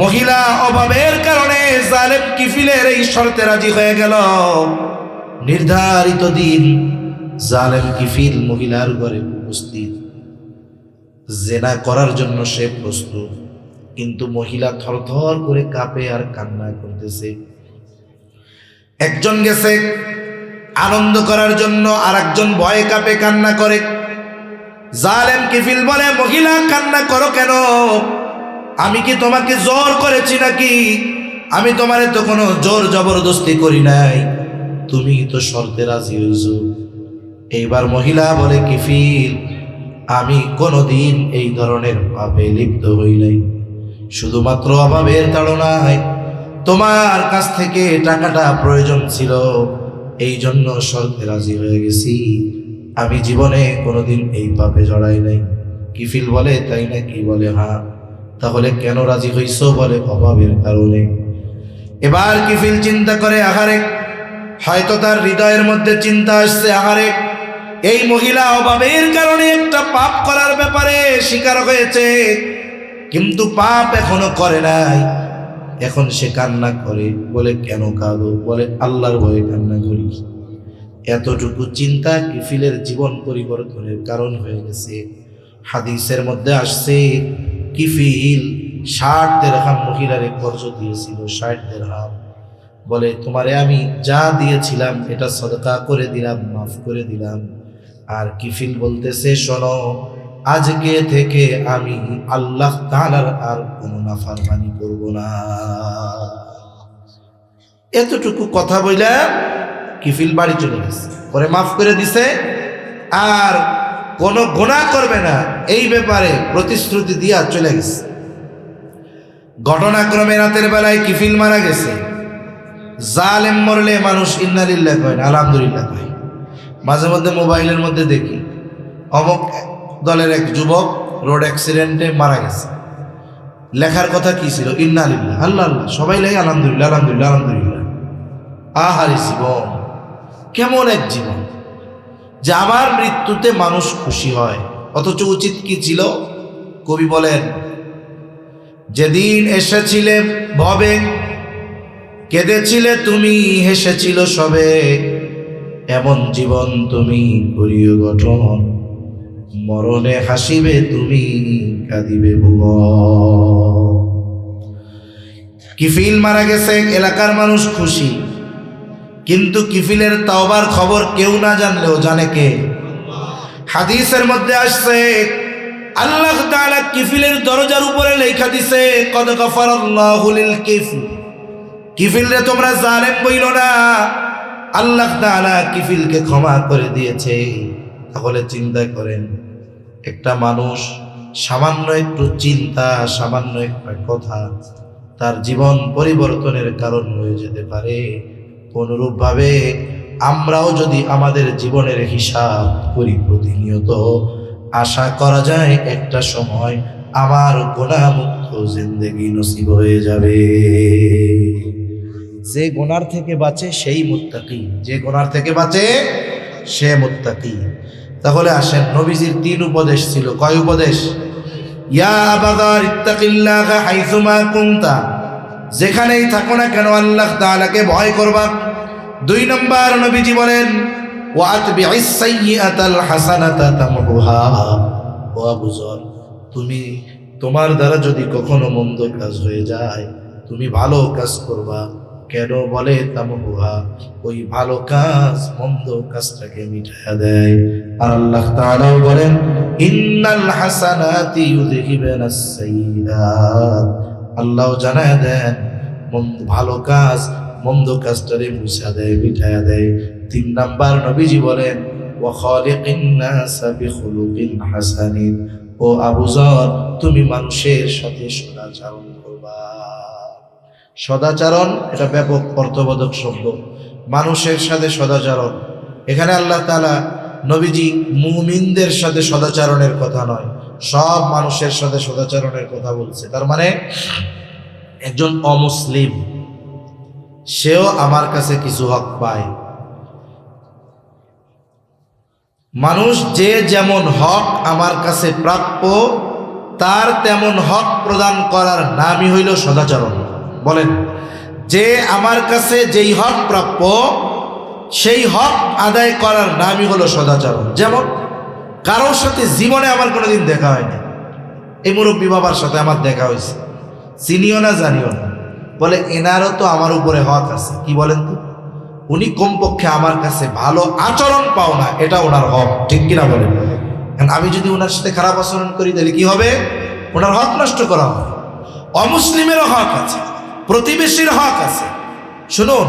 মহিলা অভাবের কারণে জালেম কিফিলের এই শর্তে রাজি হয়ে গেল। নির্ধারিত দিন জালেম কিফিল মহিলার ঘরে উপস্থিত, জেনা করার জন্য সে প্রস্তুত, কিন্তু মহিলা থরথর করে কাঁপে আর কান্না করতেছে। একজন গেছে আনন্দ করার জন্য, আর একজন ভয়ে কাঁপে কান্না করে। জালেম কিফিল বলে, মহিলা কান্না করো কেন? আমি কি তোমাকে জোর করেছি নাকি? আমি তোমারে তো কোনো জোর জবরদস্তি করি নাই, তুমি তো শর্তে রাজি হইছো। এইবার মহিলা বলে, কিফিল আমি কোনোদিন এই ধরনের পাপে লিপ্ত হই নাই, শুধুমাত্র অভাবের তাড়নায় তোমার কাছ থেকে টাকাটা প্রয়োজন ছিল, এই জন্য শর্তে রাজি হয়ে গেছি, আমি জীবনে কোনোদিন এই পাপে জড়াই নাই। কিফিল বলে, তাই নাকি? বলে হ্যাঁ। তাহলে কেন রাজি হইছো? বলে অভাবের কারণে। এবার কিফিল চিন্তা করে, আহারে, হয়তো তার হৃদয়ের মধ্যে চিন্তা আসছে, আহারে এই মহিলা অভাবের কারণে একটা পাপ করার ব্যাপারে স্বীকার হয়েছে, কিন্তু পাপ এখনো করে নাই। এখন সে কান্না করে। বলে কেন কাঁদো? বলে আল্লাহর ভয়ে কান্না করি। এতটুকু চিন্তা কিফিলের জীবন পরিবর্তনের কারণ হয়ে গেছে। হাদিসের মধ্যে আসছে, কিফিল 60 দিরহাম মহিলারে কর্জ দিয়েছিল, 60 দিরহাম। বলে তোমারে আমি যা দিয়েছিলাম এটা সদকা করে দিলাম, মাফ করে দিলাম। আর কিফিল বলতেছে, শোনো, আজকে থেকে আমি আল্লাহ তাআলার আর কোনো নাফরমানি করব না। এতটুকু কথা বইলা কিফিল বাড়ি চলে গেছে। পরে মাফ করে দিছে, আর কোনো গুনাহ করবে না এই ব্যাপারে প্রতিশ্রুতি দিয়া চলে গেছে। ঘটনাক্রমে রাতের বেলায় কিফিল মারা গেছে। জালেম মরলে মানুষ ইন্না লিল্লাহি কয় না, আলহামদুলিল্লাহ কয়। মাঝে মধ্যে মোবাইলের মধ্যে দেখি অমুক দলের এক যুবক রোড অ্যাক্সিডেন্টে মারা গেছে, লেখার কথা কি ছিল? ইন্না লিল্লাহি, আল্লাহ আল্লাহ, সবাই লেখে আলহামদুলিল্লাহ আলহামদুলিল্লাহ আলহামদুলিল্লাহ। আহারে জীবন, কেমন এক জীবন যে আমার মৃত্যুতে মানুষ খুশি হয়, অথচ উচিত কি ছিল? কবি বলেন, যেদিন এসেছিলে ভবে কেঁদেছিলে তুমি, হেসেছিল সবে, এমন জীবন তুমি করিও গঠন, মরণে হাসিবে তুমি, কাঁদিবে ভুবন। কিফিল মারা গেছে, এলাকার মানুষ খুশি, কিন্তু কিফিলের তাওবার খবর কেউ না জানলেও জানে কে? হাদিসের মধ্যে আসছে, আল্লাহ তাআলা কিফিলের দরজার উপরে লেখা দিছে, কদ গফারাল্লাহু লিল কিফল, কিফিলরে তোমরা জালেম বইলো না, আল্লাহ তাআলা কিফিলকে ক্ষমা করে দিয়েছে। তাহলে চিন্তা করেন, একটা মানুষ সামান্য একটু চিন্তা, সামান্য একটা কথা তার জীবন পরিবর্তনের কারণ হয়ে যেতে পারে। অনুরূপভাবে আমরাও যদি আমাদের জীবনের হিসাব করি প্রতিনিয়ত, আশা করা যায় একটা সময় আমার গুনাহমুক্ত জিন্দেগি নসিব হয়ে যাবে। যে গুনার থেকে বাঁচে সেই মুত্তাকি, যে গুনার থেকে বাঁচে সে মুত্তাকি। তাহলে আসেন, নবীজির 3 উপদেশ ছিল। কয় উপদেশ? ইয়া আবাদার ইত্তাকিল্লাহা হাইসুমা কুনতা, যেখানেই থাকো না কেন আল্লাহ তাআলাকে ভয় করবা। 2 নম্বর নবীজি বলেন, ওয়া আতবি'is সাইয়্যাতাল হাসানাতা তামহুহা, ও আবু যর, তুমি তোমার দ্বারা যদি কখনো মন্দ কাজ হয়ে যায়, তুমি ভালো কাজ করবা। কেন? বলে তামহুহা, ওই ভালো কাজ মন্দ কাজটাকে মিটায়া দেয়। আর আল্লাহ তাআলা বলেন, ইন্নাল হাসানাতি ইউযহিবানাস সাইয়্যাত, আল্লাহ জানায় দেন ভালো কাজ মন্দ কাজটারে মুছা দেয়, মিটায়া দেয়। 3 নাম্বার নবীজি বলেন, ওয়া খালিকিন নাসা বিখুলুকিন হাসানিন, ও আবু যর, তুমি মানুষের সাথে সদাচরণ করবা। সদাচরণ এটা ব্যাপক অর্থবোধক শব্দ, মানুষের সাথে সদাচরণ। এখানে আল্লাহ তাআলা নবীজি মুমিনদের সাথে সদাচরণের কথা নয়, সব মানুষের সাথে সদাচরণের কথা বলছে। তার মানে একজন অমুসলিম সেও আমার কাছে কিছু হক পায়। মানুষ যে যেমন হক আমার কাছে প্রাপ্য তার তেমন হক প্রদান করার নামই হইল সদাচরণ। বলেন, যে আমার কাছে যেই হক প্রাপ্য সেই হক আদায় করার নামই হলো সদাচরণ। যেমন কারোর সাথে জীবনে আমার কোনোদিন দেখা হয়নি, এই মুরব্বী বাবার সাথে আমার দেখা হয়েছে, চিনিও না জানিও না, বলে এনারও তো আমার উপরে হক আছে। কি বলেন তো, উনি কমপক্ষে আমার কাছে ভালো আচরণ পাও না, এটা ওনার হক, ঠিক কিনা বলেন? আমি যদি ওনার সাথে খারাপ আচরণ করি তাহলে কি হবে? ওনার হক নষ্ট করা হবে। অমুসলিমেরও হক আছে, প্রতিবেশীর হক আছে। শুনুন,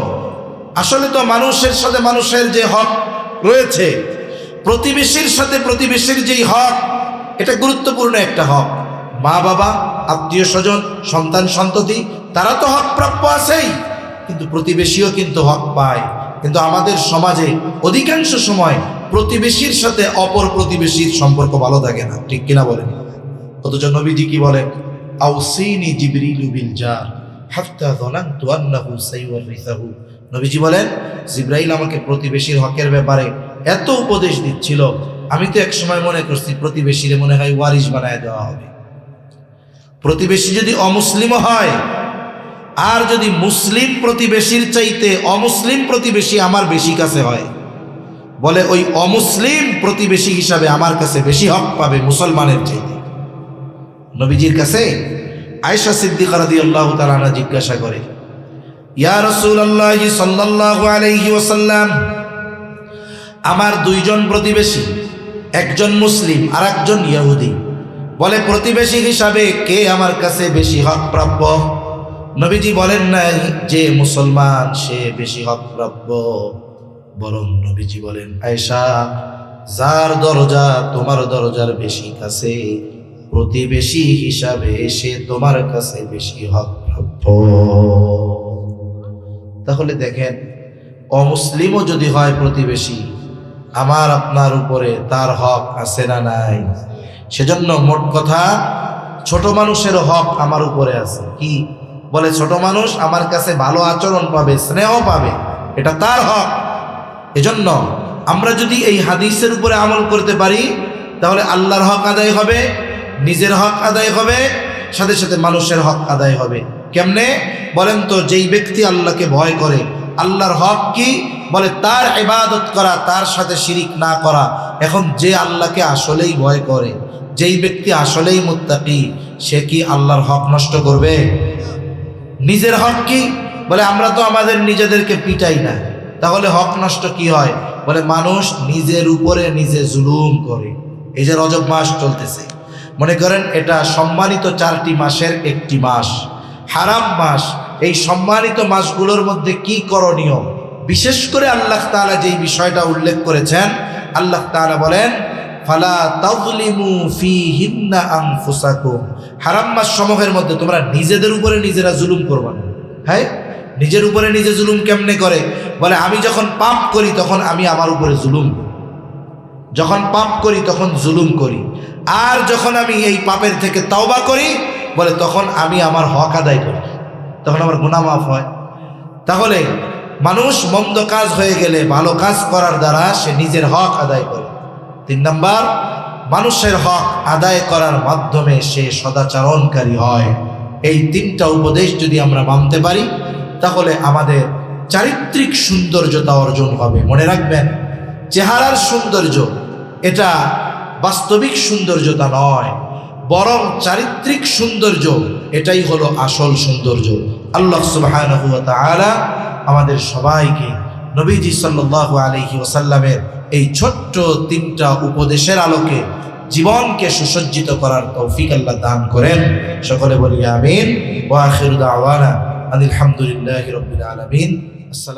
আসলে তো মানুষের সাথে মানুষের যে হক রয়েছে, প্রতিবেশীর সাথে প্রতিবেশীর যেই হক, এটা গুরুত্বপূর্ণ একটা হক। মা বাবা, আত্মীয় স্বজন, সন্তান সন্ততি, তারা তো হক প্রাপ্য আছেই, কিন্তু প্রতিবেশীও কিন্তু হক পায়। কিন্তু আমাদের সমাজে অধিকাংশ সময় প্রতিবেশীর সাথে অপর প্রতিবেশীর সম্পর্ক ভালো থাকে না, ঠিক কিনা বলেন? অথচ নবীজি কি বলেন? আউসিনি জিবরিলু বিল জার হাত্তা যানানতু আন্নাহু সাইওয়ারিসাহু। নবীজি বলেন, জিবরাইল আমাকে প্রতিবেশীর হকের ব্যাপারে এত উপদেশ দিচ্ছিল, আমি তো এক সময় মনে করছি প্রতিবেশীরে মনে হয় ওয়ারিশ বানায় দেওয়া হবে। প্রতিবেশী যদি অমুসলিমও হয়, আর যদি মুসলিম প্রতিবেশীর চাইতে অমুসলিম প্রতিবেশী আমার বেশি কাছে হয়, বলে ওই অমুসলিম প্রতিবেশী হিসাবে আমার কাছে বেশি হক পাবে মুসলমানের চাইতে। নবীজির কাছে আয়েশা সিদ্দিকা রাদিয়াল্লাহু তাআলা আনহা জিজ্ঞাসা করে, ইয়া রাসূলুল্লাহ সাল্লাল্লাহু আলাইহি ওয়াসাল্লাম, আমার দুইজন প্রতিবেশী, একজন মুসলিম আর একজন ইহুদি, বলে প্রতিবেশী হিসাবে কে আমার কাছে বেশি হক প্রাপ্য? নবীজি বলেন নাই যে মুসলমান সে বেশি হক প্রাপ্য, বরং নবীজি বলেন, আয়েশা, যার দরজা তোমার দরজার বেশি কাছে, প্রতিবেশী হিসাবে সে তোমার কাছে বেশি হক প্রাপ্য। তাহলে দেখেন, অমুসলিমও যদি হয় প্রতিবেশী, আমার আপনার উপরে তার হক আছে না নাই? সেজন্য মোট কথা, ছোট মানুষের হক আমার উপরে আছে। কি বলে? ছোট মানুষ আমার কাছে ভালো আচরণ পাবে, স্নেহ পাবে, এটা তার হক। এজন্য আমরা যদি এই হাদিসের উপরে আমল করতে পারি, তাহলে আল্লাহর হক আদায় হবে, নিজের হক আদায় হবে, সাথে সাথে মানুষের হক আদায় হবে। কেমনে বলেন তো? যেই ব্যক্তি আল্লাহকে ভয় করে, আল্লাহর হক কি? বলে তার ইবাদত করা, তার সাথে শিরিক না করা। এখন যে আল্লাহকে আসলেই ভয় করে, যেই ব্যক্তি আসলেই মুত্তাকি, সে কি আল্লাহর হক নষ্ট করবে? নিজের হক কি? বলে আমরা তো আমাদের নিজেদেরকে পিটাই না, তাহলে হক নষ্ট কি হয়? বলে মানুষ নিজের উপরে নিজে জুলুম করে। এই যে রজব মাস চলতেছে, মনে করেন এটা সম্মানিত 4টি মাসের একটি মাস, হারাম মাস। এই সম্মানিত মাসগুলোর মধ্যে কি করণীয়? বিশেষ করে আল্লাহ তাআলা যেই বিষয়টা উল্লেখ করেছেন, আল্লাহ তাআলা বলেন, ফালা তাযলিমু ফীহিন্না আনফুসাকুম। হারাম মাস সমূহের মধ্যে তোমরা নিজেদের উপরে নিজেরা জুলুম করবে না। হ্যাঁ, নিজের উপরে নিজে জুলুম কেমনে করে? বলে আমি যখন পাপ করি তখন আমি আমার উপরে জুলুম করি, যখন পাপ করি তখন জুলুম করি, আর যখন আমি এই পাপের থেকে তওবা করি, বলে তখন আমি আমার হক আদায় করি, তখন আমার গুনাহ মাফ হয়। তাহলে মানুষ মন্দ কাজ হয়ে গেলে ভালো কাজ করার দ্বারা সে নিজের হক আদায় করে। 3 নাম্বার, মানুষের হক আদায় করার মাধ্যমে সে সদাচরণকারী হয়। এই 3টা উপদেশ যদি আমরা মানতে পারি, তাহলে আমাদের চারিত্রিক সৌন্দর্যতা অর্জন হবে। মনে রাখবেন, চেহারার সৌন্দর্য এটা বাস্তবিক সৌন্দর্যতা নয়, বরং চারিত্রিক সৌন্দর্য, এটাই হলো আসল সৌন্দর্য। আল্লাহ সুবহানাহু ওয়া তাআলা আমাদের সবাইকে নবীজি সাল্লাল্লাহু আলাইহি ওয়াসাল্লামের এই ছোট্ট 3টা উপদেশের আলোকে জীবনকে সুসজ্জিত করার তৌফিক আল্লাহ দান করেন। সকলে বলি আমিন। ওয়া আখিরু দাওয়ানা আলহামদুলিল্লাহি রাব্বিল আলামিন। আসসালাম।